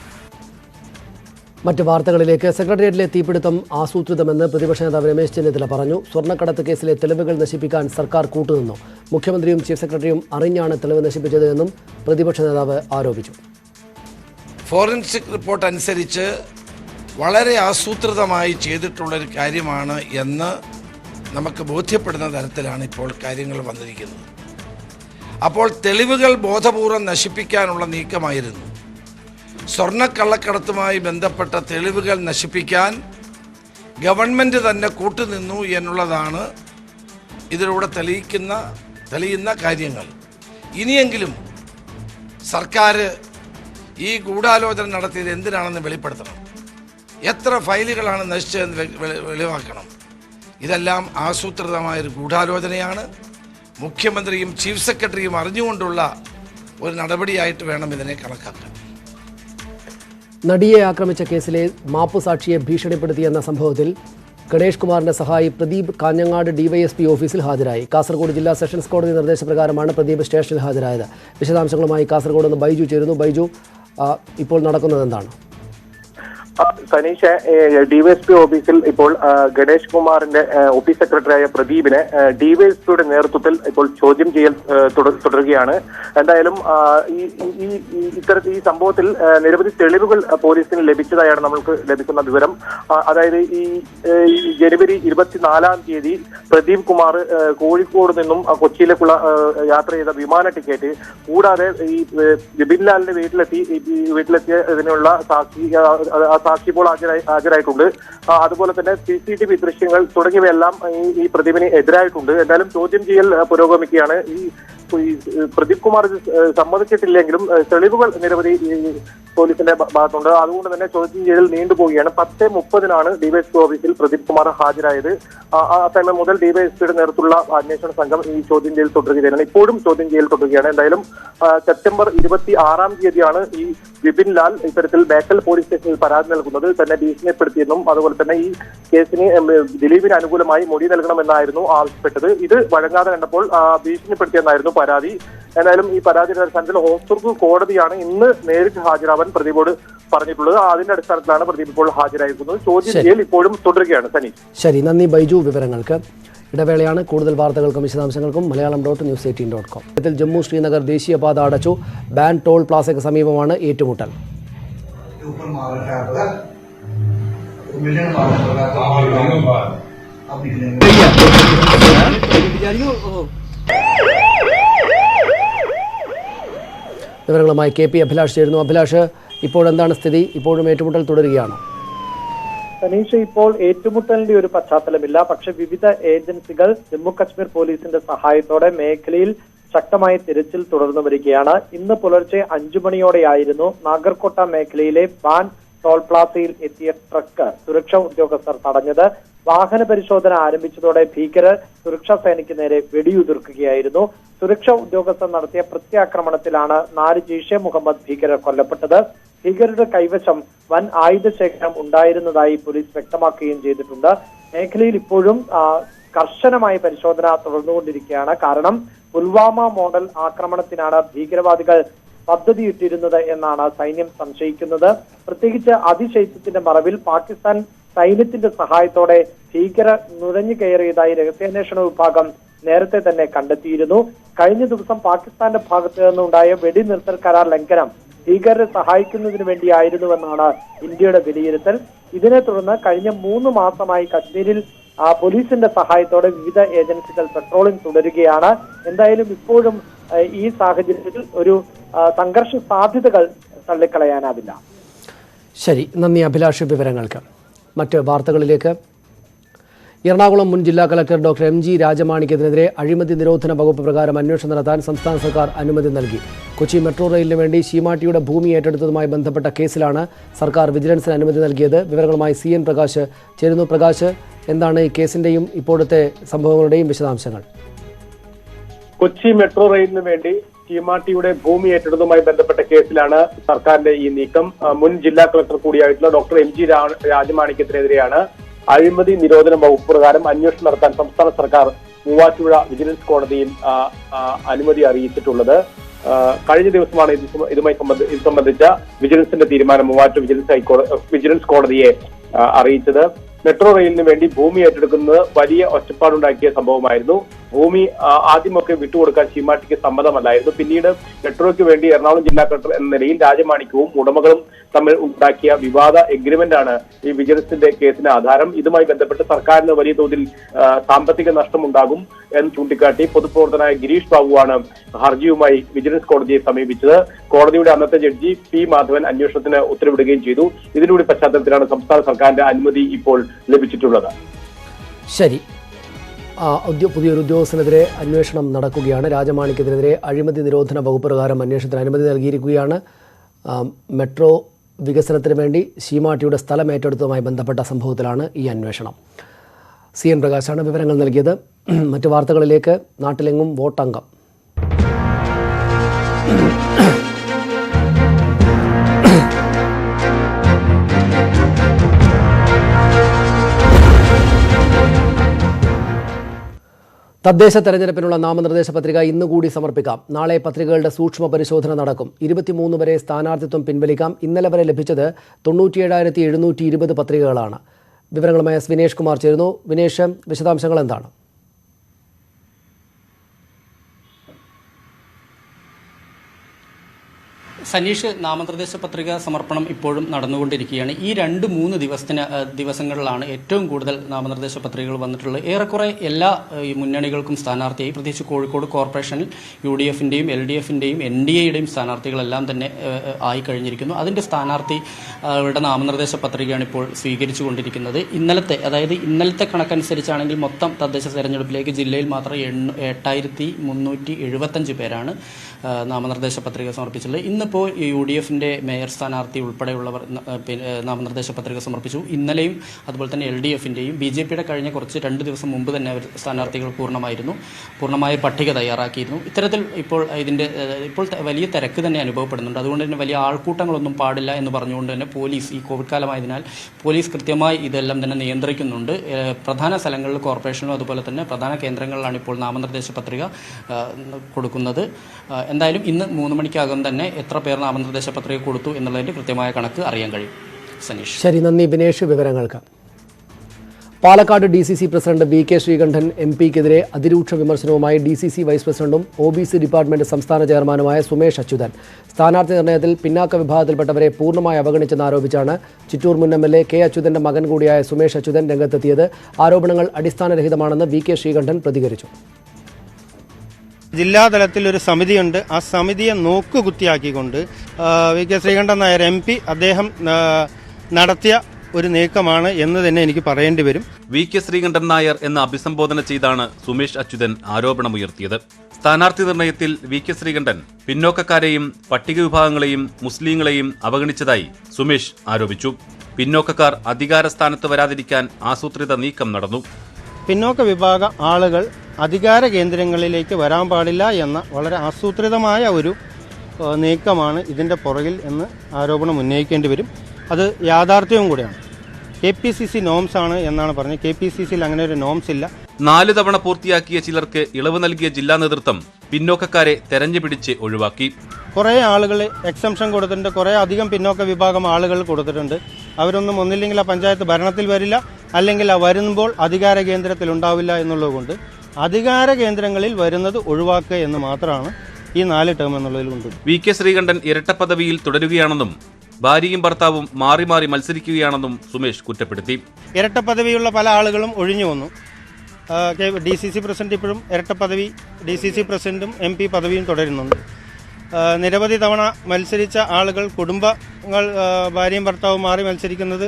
മറ്റ് വാർത്തകളിലേക്ക്. സെക്രട്ടേറിയറ്റിലെ തീപിടുത്തം ആസൂത്രിതമെന്ന് പ്രതിപക്ഷ നേതാവ് രമേശ് ചെന്നിത്തല പറഞ്ഞു. സ്വർണ്ണക്കടത്ത് കേസിലെ തെളിവുകൾ നശിപ്പിക്കാൻ സർക്കാർ കൂട്ടുനിന്നു. മുഖ്യമന്ത്രിയും ചീഫ് സെക്രട്ടറിയും അറിഞ്ഞാണ് തെളിവ് നശിപ്പിച്ചത് എന്നും പ്രതിപക്ഷ നേതാവ് ആരോപിച്ചു. ഫോറൻസിക് റിപ്പോർട്ട് അനുസരിച്ച് വളരെ ആസൂത്രിതമായി ചെയ്തിട്ടുള്ളൊരു കാര്യമാണ് എന്ന് നമുക്ക് ബോധ്യപ്പെടുന്ന തരത്തിലാണ് ഇപ്പോൾ കാര്യങ്ങൾ വന്നിരിക്കുന്നത്. അപ്പോൾ തെളിവുകൾ ബോധപൂർവം നശിപ്പിക്കാനുള്ള നീക്കമായിരുന്നു. സ്വർണ്ണക്കള്ളക്കടത്തുമായി ബന്ധപ്പെട്ട തെളിവുകൾ നശിപ്പിക്കാൻ ഗവൺമെൻറ് തന്നെ കൂട്ടുനിന്നു എന്നുള്ളതാണ് ഇതിലൂടെ തെളിയുന്ന കാര്യങ്ങൾ. ഇനിയെങ്കിലും സർക്കാർ ഈ ഗൂഢാലോചന നടത്തിയത് എന്തിനാണെന്ന് വെളിപ്പെടുത്തണം. എത്ര ഫയലുകളാണ് നശിച്ചതെന്ന് വെളിവാക്കണം. ഇതെല്ലാം ആസൂത്രിതമായൊരു ഗൂഢാലോചനയാണ്. മുഖ്യമന്ത്രിയും ചീഫ് സെക്രട്ടറിയും അറിഞ്ഞുകൊണ്ടുള്ള ഒരു നടപടിയായിട്ട് വേണം ഇതിനെ കണക്കാക്കാൻ. നടിയെ ആക്രമിച്ച കേസിലെ മാപ്പുസാക്ഷിയെ ഭീഷണിപ്പെടുത്തിയെന്ന സംഭവത്തിൽ ഗണേഷ് കുമാറിന്റെ സഹായി പ്രദീപ് കാഞ്ഞങ്ങാട് DYSP ഓഫീസിൽ ഹാജരായി. കാസർഗോഡ് ജില്ലാ സെഷൻസ് കോടതി നിർദ്ദേശപ്രകാരമാണ് പ്രദീപ് സ്റ്റേഷനിൽ ഹാജരായത്. വിശദാംശങ്ങളുമായി കാസർഗോഡ് നിന്ന് ബൈജു ചേരുന്നു. ബൈജു, ഇപ്പോൾ നടക്കുന്നത് എന്താണ്? സനീഷ്, DYSP ഓഫീസിൽ ഇപ്പോൾ ഗണേഷ് കുമാറിന്റെ ഓഫീസ് സെക്രട്ടറിയായ പ്രദീപിനെ DYSPയുടെ നേതൃത്വത്തിൽ ഇപ്പോൾ ചോദ്യം ചെയ്യൽ തുടരുകയാണ്. എന്തായാലും ഈ സംഭവത്തിൽ നിരവധി തെളിവുകൾ പോലീസിന് ലഭിച്ചതായാണ് നമ്മൾക്ക് ലഭിക്കുന്ന വിവരം. അതായത് ഈ ജനുവരി 24-ാം തീയതി പ്രദീപ് കുമാർ കോഴിക്കോട് നിന്നും കൊച്ചിയിലേക്കുള്ള യാത്ര ചെയ്ത വിമാന ടിക്കറ്റ് കൂടാതെ ഈ ബിപിൻ ലാലിന്റെ വീട്ടിലെത്തിയ ഇതിനുള്ള സാക്ഷി ഇപ്പോൾ ഹാജരായിട്ടുണ്ട്. അതുപോലെ തന്നെ CCTV ദൃശ്യങ്ങൾ തുടങ്ങിയവയെല്ലാം ഈ പ്രദീപിന് എതിരായിട്ടുണ്ട്. എന്തായാലും ചോദ്യം ചെയ്യൽ പുരോഗമിക്കുകയാണ്. ഈ പ്രദീപ് കുമാർ സമ്മതിച്ചിട്ടില്ലെങ്കിലും തെളിവുകൾ നിരവധി പോലീസിന്റെ ഭാഗത്തുണ്ട്. അതുകൊണ്ട് തന്നെ ചോദ്യം ചെയ്യൽ നീണ്ടുപോവുകയാണ്. 10:30-നാണ് DYSP ഓഫീസിൽ പ്രദീപ് കുമാർ ഹാജരായത്. ആ സമയം മുതൽ DYSPയുടെ നേതൃത്വത്തിലുള്ള അന്വേഷണ സംഘം ഈ ചോദ്യം ചെയ്യൽ തുടരുകയാണ്. ഇപ്പോഴും ചോദ്യം ചെയ്യൽ തുടരുകയാണ്. എന്തായാലും സെപ്റ്റംബർ 26-ാം തീയതിയാണ് ഈ വിപിൻ ലാൽ ഇത്തരത്തിൽ ബേക്കൽ പോലീസ് സ്റ്റേഷനിൽ പരാതി നൽകുന്നത്. തന്നെ ഭീഷണിപ്പെടുത്തിയെന്നും അതുപോലെ തന്നെ ഈ കേസിന് ദിലീപിന് അനുകൂലമായി മൊഴി നൽകണമെന്നായിരുന്നു ആവശ്യപ്പെട്ടത്. ഇത് വഴങ്ങാതെ കണ്ടപ്പോൾ ഭീഷണിപ്പെടുത്തിയെന്നായിരുന്നു പരാതി. എന്തായാലും ഈ പരാതിയുടെ അടിസ്ഥാനത്തിൽ ഹോസ്ദുർഗ് കോടതിയാണ് ഇന്ന് നേരിട്ട് ഹാജരാവാൻ പ്രദീപോട് പറഞ്ഞിട്ടുള്ളത്. അതിന്റെ അടിസ്ഥാനത്തിലാണ് പ്രദീപ് ഇപ്പോൾ ഹാജരായിരിക്കുന്നത്. ചോദ്യം ചെയ്യൽ ഇപ്പോഴും തുടരുകയാണ്. സനീഷ്, ശരി, നന്ദി ബൈജു വിവരങ്ങൾക്ക്. ഇടവേളയാണ്. കൂടുതൽ വാർത്തകൾക്കും വിശദാംശങ്ങൾക്കും മലയാളം.news18.com. ജമ്മു ശ്രീനഗർ ദേശീയപാത അടച്ചു. ബാൻ ടോൾ പ്ലാസയ്ക്ക് സമീപമാണ് ഏറ്റുമുട്ടൽ. ऊपर मार रखा है पता मिलने मार रखा है अब निकलेंगे വിവരങ്ങളുമായി കെ പി അഭിലാഷ് ചേരുന്നു. അഭിലാഷ്, ഇപ്പോഴെന്താണ് സ്ഥിതി? ഇപ്പോഴും ഏറ്റുമുട്ടൽ തുടരുകയാണ്. സനീഷ്, ഇപ്പോൾ ഏറ്റുമുട്ടലിന്റെ ഒരു പശ്ചാത്തലമില്ല. പക്ഷെ വിവിധ ഏജൻസികൾ ജമ്മു കശ്മീർ പോലീസിന്റെ സഹായത്തോടെ മേഖലയിൽ ശക്തമായ തിരച്ചിൽ തുടർന്നു വരികയാണ്. ഇന്ന് പുലർച്ചെ 5 മണിയോടെയായിരുന്നു നാഗർകോട്ട മേഖലയിലെ ബാൻ ടോൾ പ്ലാസയിൽ എത്തിയ ട്രക്ക് സുരക്ഷാ ഉദ്യോഗസ്ഥർ തടഞ്ഞത്. വാഹന പരിശോധന ആരംഭിച്ചതോടെ ഭീകരർ സുരക്ഷാ സേനയ്ക്ക് നേരെ വെടിയുതിർക്കുകയായിരുന്നു. സുരക്ഷാ ഉദ്യോഗസ്ഥർ നടത്തിയ പ്രത്യാക്രമണത്തിലാണ് 4 ജെയ്ഷെ മുഹമ്മദ് ഭീകരർ കൊല്ലപ്പെട്ടത്. ഭീകരരുടെ കൈവശം വൻ ആയുധശേഖരം ഉണ്ടായിരുന്നതായി പോലീസ് വ്യക്തമാക്കുകയും ചെയ്തിട്ടുണ്ട്. മേഖലയിൽ ഇപ്പോഴും കർശനമായ പരിശോധന തുടർന്നുകൊണ്ടിരിക്കുകയാണ്. കാരണം പുൽവാമ മോഡൽ ആക്രമണത്തിനാണ് ഭീകരവാദികൾ പദ്ധതിയിട്ടിരുന്നത് എന്നാണ് സൈന്യം സംശയിക്കുന്നത്. പ്രത്യേകിച്ച് അതിശൈത്യത്തിന്റെ മറവിൽ പാകിസ്ഥാൻ സൈന്യത്തിന്റെ സഹായത്തോടെ ഭീകരർ നുഴഞ്ഞു കയറിയതായി രഹസ്യാന്വേഷണ വിഭാഗം നേരത്തെ തന്നെ കണ്ടെത്തിയിരുന്നു. കഴിഞ്ഞ ദിവസം പാകിസ്ഥാന്റെ ഭാഗത്തു നിന്നുണ്ടായ വെടിനിർത്തൽ കരാർ ലംഘനം ഭീകരരെ സഹായിക്കുന്നതിന് വേണ്ടിയായിരുന്നുവെന്നാണ് ഇന്ത്യയുടെ വിലയിരുത്തൽ. ഇതിനെ തുടർന്ന് കഴിഞ്ഞ 3 മാസമായി കശ്മീരിൽ പോലീസിന്റെ സഹായത്തോടെ വിവിധ ഏജൻസികൾ പെട്രോളിംഗ് തുടരുകയാണ്. എന്തായാലും ഇപ്പോഴും ഈ സാഹചര്യത്തിൽ ഒരു സംഘർഷ സാധ്യതകൾ തള്ളിക്കളയാനാവില്ല. ശരി, നന്ദി അഭിലാഷ് വിവരങ്ങൾക്ക്. മറ്റ് വാർത്തകളിലേക്ക്. എറണാകുളം മുൻ ജില്ലാ കളക്ടർ ഡോക്ടർ എം ജി രാജമാണിക്കെതിരെ അഴിമതി നിരോധന വകുപ്പ് പ്രകാരം അന്വേഷണം നടത്താൻ സംസ്ഥാന സർക്കാർ അനുമതി നൽകി. കൊച്ചി മെട്രോ റെയിലിന് വേണ്ടി ശീമാട്ടിയുടെ ഭൂമി ഏറ്റെടുത്തതുമായി ബന്ധപ്പെട്ട കേസിലാണ് സർക്കാർ വിജിലൻസിന് അനുമതി നൽകിയത്. വിവരങ്ങളുമായി CN പ്രകാശ് ചേരുന്നു. പ്രകാശ്, എന്താണ് ഈ കേസിന്റെയും ഇപ്പോഴത്തെ സംഭവങ്ങളുടെയും വിശദാംശങ്ങൾ? കൊച്ചി മെട്രോ റെയിലിന് വേണ്ടി ശീമാട്ടിയുടെ ഭൂമി ഏറ്റെടുത്തതുമായി ബന്ധപ്പെട്ട കേസിലാണ് സർക്കാരിന്റെ ഈ നീക്കം. മുൻ ജില്ലാ കളക്ടർ കൂടിയായിട്ടുള്ള ഡോക്ടർ എം ജി രാജമാണിക്കെതിരെയാണ് അഴിമതി നിരോധന വകുപ്പ് പ്രകാരം അന്വേഷണം നടത്താൻ സംസ്ഥാന സർക്കാർ മൂവാറ്റുപുഴ വിജിലൻസ് കോടതിയിൽ അനുമതി അറിയിച്ചിട്ടുള്ളത്. കഴിഞ്ഞ ദിവസമാണ് ഇത് സംബന്ധിച്ച വിജിലൻസിന്റെ തീരുമാനം മൂവാറ്റുപുഴ വിജിലൻസ് കോടതിയെ അറിയിച്ചത്. മെട്രോ റെയിലിന് വേണ്ടി ഭൂമി ഏറ്റെടുക്കുന്നത് വലിയ ഒച്ചപ്പാടുണ്ടാക്കിയ സംഭവമായിരുന്നു. ഭൂമി ആദ്യമൊക്കെ വിട്ടുകൊടുക്കാൻ ശീമാട്ടിക്ക് സമ്മതമല്ലായിരുന്നു. പിന്നീട് മെട്രോയ്ക്ക് വേണ്ടി എറണാകുളം ജില്ലാ കളക്ടർ എന്ന നിലയിൽ രാജമാണിക്യവും ഉടമകളും തമ്മിൽ ഉണ്ടാക്കിയ വിവാദ എഗ്രിമെന്റാണ് ഈ വിജിലൻസിന്റെ കേസിന് ആധാരം. ഇതുമായി ബന്ധപ്പെട്ട് സർക്കാരിന് വലിയ തോതിൽ സാമ്പത്തിക നഷ്ടമുണ്ടാകും എന്ന് ചൂണ്ടിക്കാട്ടി പൊതുപ്രവർത്തനായ ഗിരീഷ് ബാബുവാണ് ഹർജിയുമായി വിജിലൻസ് കോടതിയെ സമീപിച്ചത്. കോടതിയുടെ അന്നത്തെ ജഡ്ജി പി മാധവൻ അന്വേഷണത്തിന് ഉത്തരവിടുകയും ചെയ്തു. ഇതിലൂടെ പശ്ചാത്തലത്തിലാണ് സംസ്ഥാന സർക്കാരിന്റെ അനുമതി ഇപ്പോൾ ലഭിച്ചിട്ടുള്ളത്. ശരി, പുതിയൊരു ഉദ്യോഗസ്ഥനെതിരെ അന്വേഷണം നടക്കുകയാണ്. രാജമാണിക്കെതിരെ അഴിമതി നിരോധന വകുപ്പ് പ്രകാരം അന്വേഷണത്തിന് അനുമതി നൽകിയിരിക്കുകയാണ്. മെട്രോ വികസനത്തിന് വേണ്ടി ശീമാട്ടിയുടെ സ്ഥലം ഏറ്റെടുത്തതുമായി ബന്ധപ്പെട്ട സംഭവത്തിലാണ് ഈ അന്വേഷണം. CN പ്രകാശാണ് വിവരങ്ങൾ നൽകിയത്. മറ്റു വാർത്തകളിലേക്ക്. നാട്ടിലെങ്ങും വോട്ടംഗം. തദ്ദേശ തെരഞ്ഞെടുപ്പിനുള്ള നാമനിർദ്ദേശ പത്രിക ഇന്നുകൂടി സമർപ്പിക്കാം. നാളെ പത്രികകളുടെ സൂക്ഷ്മ പരിശോധന നടക്കും. 23 വരെ സ്ഥാനാർത്ഥിത്വം പിൻവലിക്കാം. ഇന്നലെ വരെ ലഭിച്ചത് 97,720 പത്രികകളാണ്. വിവരങ്ങളുമായി വിനേഷ് കുമാർ ചേരുന്നു. വിനേഷ്, വിശദാംശങ്ങൾ എന്താണ്? സനീഷ്, നാമനിർദ്ദേശ പത്രിക സമർപ്പണം ഇപ്പോഴും നടന്നുകൊണ്ടിരിക്കുകയാണ്. ഈ 2-3 ദിവസങ്ങളിലാണ് ഏറ്റവും കൂടുതൽ നാമനിർദ്ദേശ പത്രികകൾ വന്നിട്ടുള്ളത്. ഏറെക്കുറെ എല്ലാ മുന്നണികൾക്കും സ്ഥാനാർത്ഥിയായി, പ്രത്യേകിച്ച് കോഴിക്കോട് കോർപ്പറേഷനിൽ UDF-ന്റെയും LDF-ന്റെയും NDA-യുടെയും സ്ഥാനാർത്ഥികളെല്ലാം തന്നെ ആയി കഴിഞ്ഞിരിക്കുന്നു. അതിൻ്റെ സ്ഥാനാർത്ഥികളുടെ നാമനിർദ്ദേശ പത്രികയാണ് ഇപ്പോൾ സ്വീകരിച്ചു കൊണ്ടിരിക്കുന്നത്. ഇന്നലത്തെ കണക്കനുസരിച്ചാണെങ്കിൽ മൊത്തം തദ്ദേശ തെരഞ്ഞെടുപ്പിലേക്ക് ജില്ലയിൽ മാത്രം 8,375 പേരാണ് നാമനിർദ്ദേശ പത്രിക സമർപ്പിച്ചിട്ടുള്ളത്. ഇന്നിപ്പോൾ UDF-ന്റെ മേയർ സ്ഥാനാർത്ഥി ഉൾപ്പെടെയുള്ളവർ നാമനിർദ്ദേശ പത്രിക സമർപ്പിച്ചു. ഇന്നലെയും അതുപോലെ തന്നെ LDF-ന്റെയും BJP-യുടെ കഴിഞ്ഞ 2 ദിവസം മുമ്പ് തന്നെ അവർ സ്ഥാനാർത്ഥികൾ പൂർണ്ണമായ പട്ടിക തയ്യാറാക്കിയിരുന്നു. ഇത്തരത്തിൽ ഇപ്പോൾ വലിയ തിരക്ക് തന്നെ അനുഭവപ്പെടുന്നുണ്ട്. അതുകൊണ്ട് തന്നെ വലിയ ആൾക്കൂട്ടങ്ങളൊന്നും പാടില്ല എന്ന് പറഞ്ഞുകൊണ്ട് തന്നെ പോലീസ്, ഈ കോവിഡ് കാലമായതിനാൽ പോലീസ് കൃത്യമായി ഇതെല്ലാം തന്നെ നിയന്ത്രിക്കുന്നുണ്ട്. പ്രധാന സ്ഥലങ്ങളിൽ കോർപ്പറേഷനും അതുപോലെ തന്നെ പ്രധാന കേന്ദ്രങ്ങളിലാണ് ഇപ്പോൾ നാമനിർദ്ദേശ പത്രിക കൊടുക്കുന്നത്. എന്തായാലും ഇന്ന് 3 മണിക്കകം തന്നെ എത്ര പേർ നാമനിർദ്ദേശ പത്രിക കൊടുത്തു എന്നുള്ളതിൻ്റെ കൃത്യമായ കണക്ക് അറിയാൻ കഴിയും. സനീഷ്. ശരി, നന്ദി വിനേഷ് വിവരങ്ങൾക്ക്. Palakkad DCC president VK Sreekandan MP-ക്കെതിരെ അതിരൂക്ഷ വിമർശനവുമായി DCC വൈസ് പ്രസിഡന്റും OBC ഡിപ്പാർട്ട്മെന്റ് സംസ്ഥാന ചെയർമാനുമായ സുമേഷ് അച്യുതൻ. സ്ഥാനാർത്ഥി നിർണയത്തിൽ പിന്നാക്ക വിഭാഗത്തിൽപ്പെട്ടവരെ പൂർണ്ണമായി അവഗണിച്ചെന്നാരോപിച്ചാണ് ചിറ്റൂർ മുൻ MLA K. അച്യുതന്റെ മകൻ കൂടിയായ സുമേഷ് അച്യുതൻ രംഗത്തെത്തിയത്. ആരോപണങ്ങൾ അടിസ്ഥാനരഹിതമാണെന്ന് VK ശ്രീകണ്ഠൻ പ്രതികരിച്ചു. ജില്ലാതലത്തിൽ ഒരു സമിതിയുണ്ട്. ആ സമിതിയെ നോക്കുകുത്തിയാക്കിക്കൊണ്ട് VK ശ്രീകണ്ഠൻ നായർ MP അദ്ദേഹം നടത്തിയ ഒരു നീക്കമാണ് എന്ന് തന്നെ എനിക്ക് പറയേണ്ടി വരും. VK ശ്രീകണ്ഠൻ നായർ എന്ന് അഭിസംബോധന ചെയ്താണ് സുമേഷ് അച്യുതൻ ആരോപണമുയർത്തിയത്. സ്ഥാനാർത്ഥി നിർണയത്തിൽ VK ശ്രീകണ്ഠൻ പിന്നോക്കക്കാരെയും പട്ടിക വിഭാഗങ്ങളെയും മുസ്ലിങ്ങളെയും അവഗണിച്ചതായി സുമേഷ് ആരോപിച്ചു. പിന്നോക്കക്കാർ അധികാര സ്ഥാനത്ത് വരാതിരിക്കാൻ ആസൂത്രിത നീക്കം നടന്നു. പിന്നോക്ക വിഭാഗ ആളുകൾ അധികാര കേന്ദ്രങ്ങളിലേക്ക് വരാൻ പാടില്ല എന്ന വളരെ ആസൂത്രിതമായ ഒരു നീക്കമാണ് ഇതിൻ്റെ പുറകിൽ എന്ന് ആരോപണം ഉന്നയിക്കേണ്ടി വരും. അത് യാഥാർത്ഥ്യവും കൂടെയാണ്. KPCC നോംസ് ആണ് എന്നാണ് പറഞ്ഞത്. KPCCയിൽ അങ്ങനെ ഒരു നോംസ് ഇല്ല. 4 തവണ പൂർത്തിയാക്കിയ ചിലർക്ക് ഇളവ് നൽകിയ ജില്ലാ നേതൃത്വം പിന്നോക്കക്കാരെ തെരഞ്ഞുപിടിച്ച് ഒഴിവാക്കി. കുറേ ആളുകൾ എക്സംഷൻ കൊടുത്തിട്ടുണ്ട്. കുറേ അധികം പിന്നോക്ക വിഭാഗം ആളുകൾ കൊടുത്തിട്ടുണ്ട്. അവരൊന്നും ഒന്നില്ലെങ്കിൽ ആ പഞ്ചായത്ത് ഭരണത്തിൽ വരില്ല, അല്ലെങ്കിൽ ആ വരുമ്പോൾ അധികാര കേന്ദ്രത്തിൽ ഉണ്ടാവില്ല എന്നുള്ളതുകൊണ്ട് അധികാര കേന്ദ്രങ്ങളിൽ വരുന്നത് ഒഴിവാക്കുക എന്ന് മാത്രമാണ് ഈ 4 ടേം എന്നുള്ളതിൽ കൊണ്ട്. VK ശ്രീകണ്ഠൻ ഇരട്ടപ്പദവിയിൽ തുടരുകയാണെന്നും ഭാര്യയും ഭർത്താവും മാറി മാറി മത്സരിക്കുകയാണെന്നും സുമേഷ് കുറ്റപ്പെടുത്തി. ഇരട്ടപ്പദവിയുള്ള പല ആളുകളും ഒഴിഞ്ഞു വന്നു. DCC പ്രസിഡന്റ് ഇപ്പോഴും ഇരട്ടപ്പദവി DCC പ്രസിഡന്റും MP പദവിയും തുടരുന്നുണ്ട്. നിരവധി തവണ മത്സരിച്ച ആളുകൾ കുടുംബങ്ങൾ ഭാര്യയും ഭർത്താവും മാറി മത്സരിക്കുന്നത്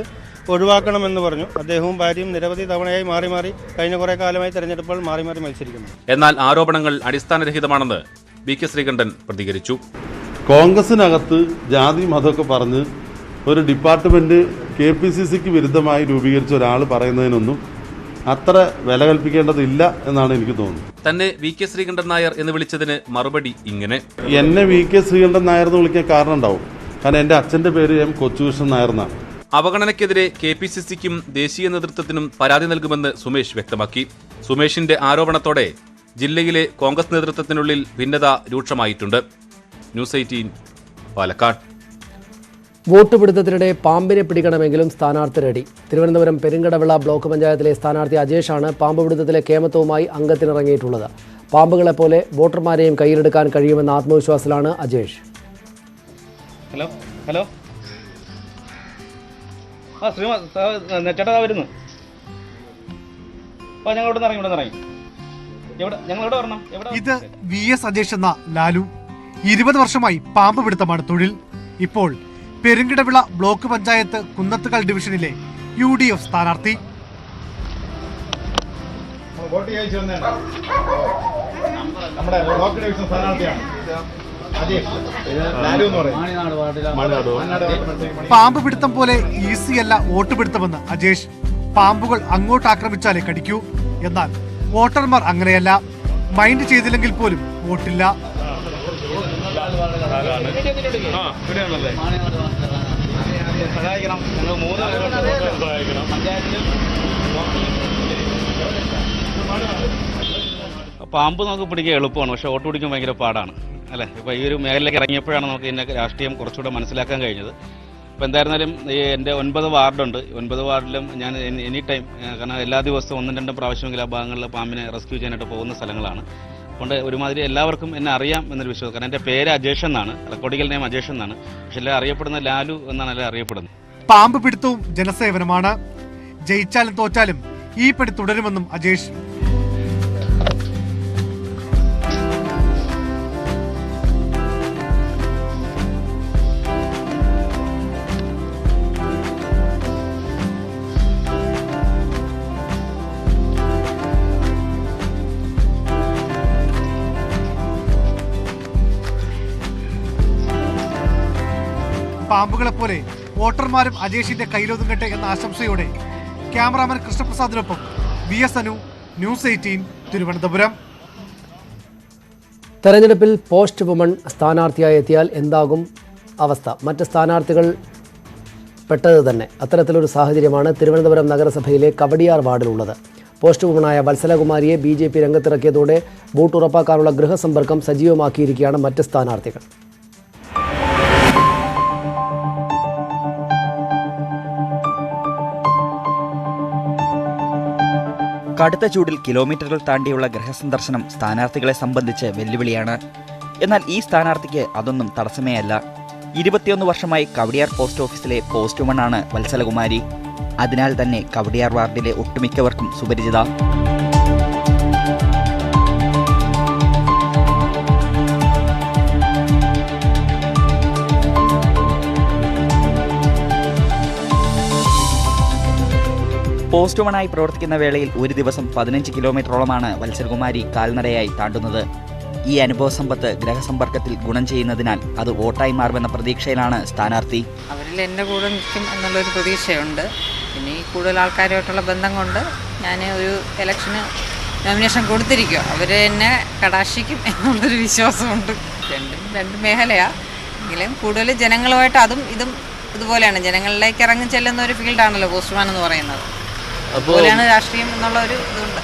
ഒഴിവാക്കണമെന്ന് പറഞ്ഞു. അദ്ദേഹവും ഭാര്യയും നിരവധി തവണയായി മാറി മാറി കഴിഞ്ഞ കുറേ കാലമായി തെരഞ്ഞെടുപ്പുകൾ മാറി മാറി മത്സരിക്കുന്നു. എന്നാൽ ആരോപണങ്ങൾ അടിസ്ഥാനരഹിതമാണെന്ന് VK ശ്രീകണ്ഠൻ പ്രതികരിച്ചു. കോൺഗ്രസിനകത്ത് ജാതി മതമൊക്കെ പറഞ്ഞ് ഒരു ഡിപ്പാർട്ട്മെന്റ് KPCCക്ക് വിരുദ്ധമായി രൂപീകരിച്ച ഒരാൾ പറയുന്നതിനൊന്നും അത്ര വില കൽപ്പിക്കേണ്ടതില്ല എന്നാണ് എനിക്ക് തോന്നുന്നത്. തന്നെ VK ശ്രീകണ്ഠൻ നായർ എന്ന് വിളിച്ചതിന് മറുപടി ഇങ്ങനെ: എന്നെ VK ശ്രീകണ്ഠൻ നായർ എന്ന് വിളിക്കാൻ കാരണം ഉണ്ടാവും. കാരണം എൻ്റെ അച്ഛൻ്റെ പേര് M. കൊച്ചുകൃഷ്ണൻ നായർ എന്നാണ്. അവഗണനയ്ക്കെതിരെ KPCCക്കും ദേശീയ നേതൃത്വത്തിനും പരാതി നൽകുമെന്ന് സുമേഷ് വ്യക്തമാക്കി. സുമേഷിന്റെ ആരോപണത്തോടെ ജില്ലയിലെ കോൺഗ്രസ് നേതൃത്വത്തിനുള്ളിൽ ഭിന്നത രൂക്ഷമായിട്ടുണ്ട്. ന്യൂസ് 18 പാലക്കാട്. വോട്ട് പിടുത്തത്തിനിടെ പാമ്പിനെ പിടിക്കണമെങ്കിലും സ്ഥാനാർത്ഥി റെഡി. തിരുവനന്തപുരം പെരുങ്കടവിള ബ്ലോക്ക് പഞ്ചായത്തിലെ സ്ഥാനാർത്ഥി അജേഷാണ് പാമ്പ് പിടുത്തത്തിലെ കേമത്വവുമായി അംഗത്തിനിറങ്ങിയിട്ടുള്ളത്. പാമ്പുകളെപ്പോലെ വോട്ടർമാരെയും കയ്യിലെടുക്കാൻ കഴിയുമെന്ന ആത്മവിശ്വാസത്തിലാണ് അജേഷ്. ഹലോ ഹലോ ആ ശ്രീമാ ചേട്ടാ വരുന്നു. ഇത് VS അജേഷ് എന്ന ലാലു. 20 വർഷമായി പാമ്പ് പിടുത്തമാണ് തൊഴിൽ. ഇപ്പോൾ പെരുങ്കിടവിള ബ്ലോക്ക് പഞ്ചായത്ത് കുന്നത്തുകാൽ ഡിവിഷനിലെ UDF സ്ഥാനാർത്ഥി. പാമ്പ് പിടുത്തം പോലെ ഈസിയല്ല വോട്ട് പിടുത്തമെന്ന് അജേഷ്. പാമ്പുകൾ അങ്ങോട്ട് ആക്രമിച്ചാലേ കടിക്കൂ. എന്നാൽ വോട്ടർമാർ അങ്ങനെയല്ല. മൈൻഡ് ചെയ്തില്ലെങ്കിൽ പോലും വോട്ടില്ല. പാമ്പ് നമുക്ക് പിടിക്കാൻ എളുപ്പമാണ്, പക്ഷെ വോട്ട് പിടിക്കാൻ ഭയങ്കര പാടാണ് അല്ലേ. ഇപ്പോൾ ഈ ഒരു മേഖലയിലേക്ക് ഇറങ്ങിയപ്പോഴാണ് നമുക്ക് ഇതിൻ്റെ രാഷ്ട്രീയം കുറച്ചുകൂടെ മനസ്സിലാക്കാൻ കഴിഞ്ഞത്. അപ്പോൾ എന്തായിരുന്നാലും ഈ എൻ്റെ 9 വാർഡുണ്ട്. 9 വാർഡിലും ഞാൻ എനി ടൈം, കാരണം എല്ലാ ദിവസവും 1-2 പ്രാവശ്യമെങ്കിലും ആ ഭാഗങ്ങളിൽ പാമ്പിനെ റെസ്ക്യൂ ചെയ്യാനായിട്ട് പോകുന്ന സ്ഥലങ്ങളാണ്. അതുകൊണ്ട് ഒരുമാതിരി എല്ലാവർക്കും എന്നെ അറിയാം എന്നൊരു വിശ്വാസം. കാരണം എൻ്റെ പേര് അജേഷ് എന്നാണ്, റെക്കോർഡിക്കൽ നെയിം അജേഷ് എന്നാണ്. പക്ഷെ എല്ലാം അറിയപ്പെടുന്ന ലാലു എന്നാണ് എല്ലാം അറിയപ്പെടുന്നത്. പാമ്പ് പിടുത്തവും ജനസേവനമാണ്. ജയിച്ചാലും തോറ്റാലും ഈ പണി തുടരുമെന്നും അജേഷ്. പാമ്പുകളെ പോലെ വോട്ടർമാരും അജേഷിന്റെ കയ്യിലൊതുങ്ങട്ടെ എന്ന ആശംസയോടെ ക്യാമറാമാൻ കൃഷ്ണപ്രസാദിനൊപ്പം VS അനു, ന്യൂസ് 18 തിരുവനന്തപുരം. തെരഞ്ഞെടുപ്പിൽ പോസ്റ്റ് വുമൺ സ്ഥാനാർത്ഥിയായി എത്തിയാൽ എന്താകും അവസ്ഥ? മറ്റ് സ്ഥാനാർത്ഥികൾ പെട്ടത് തന്നെ. അത്തരത്തിലൊരു സാഹചര്യമാണ് തിരുവനന്തപുരം നഗരസഭയിലെ കവടിയാർ വാർഡിലുള്ളത്. പോസ്റ്റ് വുമണായ വത്സലകുമാരിയെ BJP രംഗത്തിറക്കിയതോടെ വോട്ട് ഉറപ്പാക്കാനുള്ള ഗൃഹസമ്പർക്കം സജീവമാക്കിയിരിക്കുകയാണ് മറ്റ് സ്ഥാനാർത്ഥികൾ. കടുത്ത ചൂടിൽ കിലോമീറ്ററുകൾ താണ്ടിയുള്ള ഗൃഹസന്ദർശനം സ്ഥാനാർത്ഥികളെ സംബന്ധിച്ച് വെല്ലുവിളിയാണ്. എന്നാൽ ഈ സ്ഥാനാർത്ഥിക്ക് അതൊന്നും തടസ്സമേ അല്ല. 21 വർഷമായി കവടിയാർ പോസ്റ്റ് ഓഫീസിലെ പോസ്റ്റ്വുമണാണ് വത്സലകുമാരി. അതിനാൽ തന്നെ കവടിയാർ വാർഡിലെ ഒട്ടുമിക്കവർക്കും സുപരിചിത. പോസ്റ്റ്വുമണായി പ്രവർത്തിക്കുന്ന വേളയിൽ ഒരു ദിവസം 15 കിലോമീറ്ററോളമാണ് വത്സലകുമാരി കാൽനടയായി താണ്ടുന്നത്. ഈ അനുഭവ സമ്പത്ത് ഗ്രഹസമ്പർക്കത്തിൽ ഗുണം ചെയ്യുന്നതിനാൽ അത് വോട്ടായി മാറുമെന്ന പ്രതീക്ഷയിലാണ് സ്ഥാനാർത്ഥി. അവരിൽ എൻ്റെ കൂടെ നിൽക്കും എന്നുള്ളൊരു പ്രതീക്ഷയുണ്ട്. പിന്നെ ഈ കൂടുതൽ ആൾക്കാരുമായിട്ടുള്ള ബന്ധം കൊണ്ട് ഞാൻ ഒരു ഇലക്ഷന് നോമിനേഷൻ കൊടുത്തിരിക്കുക. അവർ എന്നെ കടാക്ഷിക്കും എന്നുള്ളൊരു വിശ്വാസമുണ്ട്. രണ്ട് മേഖലയാണ് എങ്കിലും കൂടുതൽ ജനങ്ങളുമായിട്ട് അതും ഇതും ഇതുപോലെയാണ്. ജനങ്ങളിലേക്ക് ഇറങ്ങി ചെല്ലുന്ന ഒരു ഫീൽഡാണല്ലോ പോസ്റ്റ്മാൻ എന്ന് പറയുന്നത്. അതുപോലെയാണ് രാഷ്ട്രീയം എന്നുള്ള ഒരു ഇതുണ്ട്.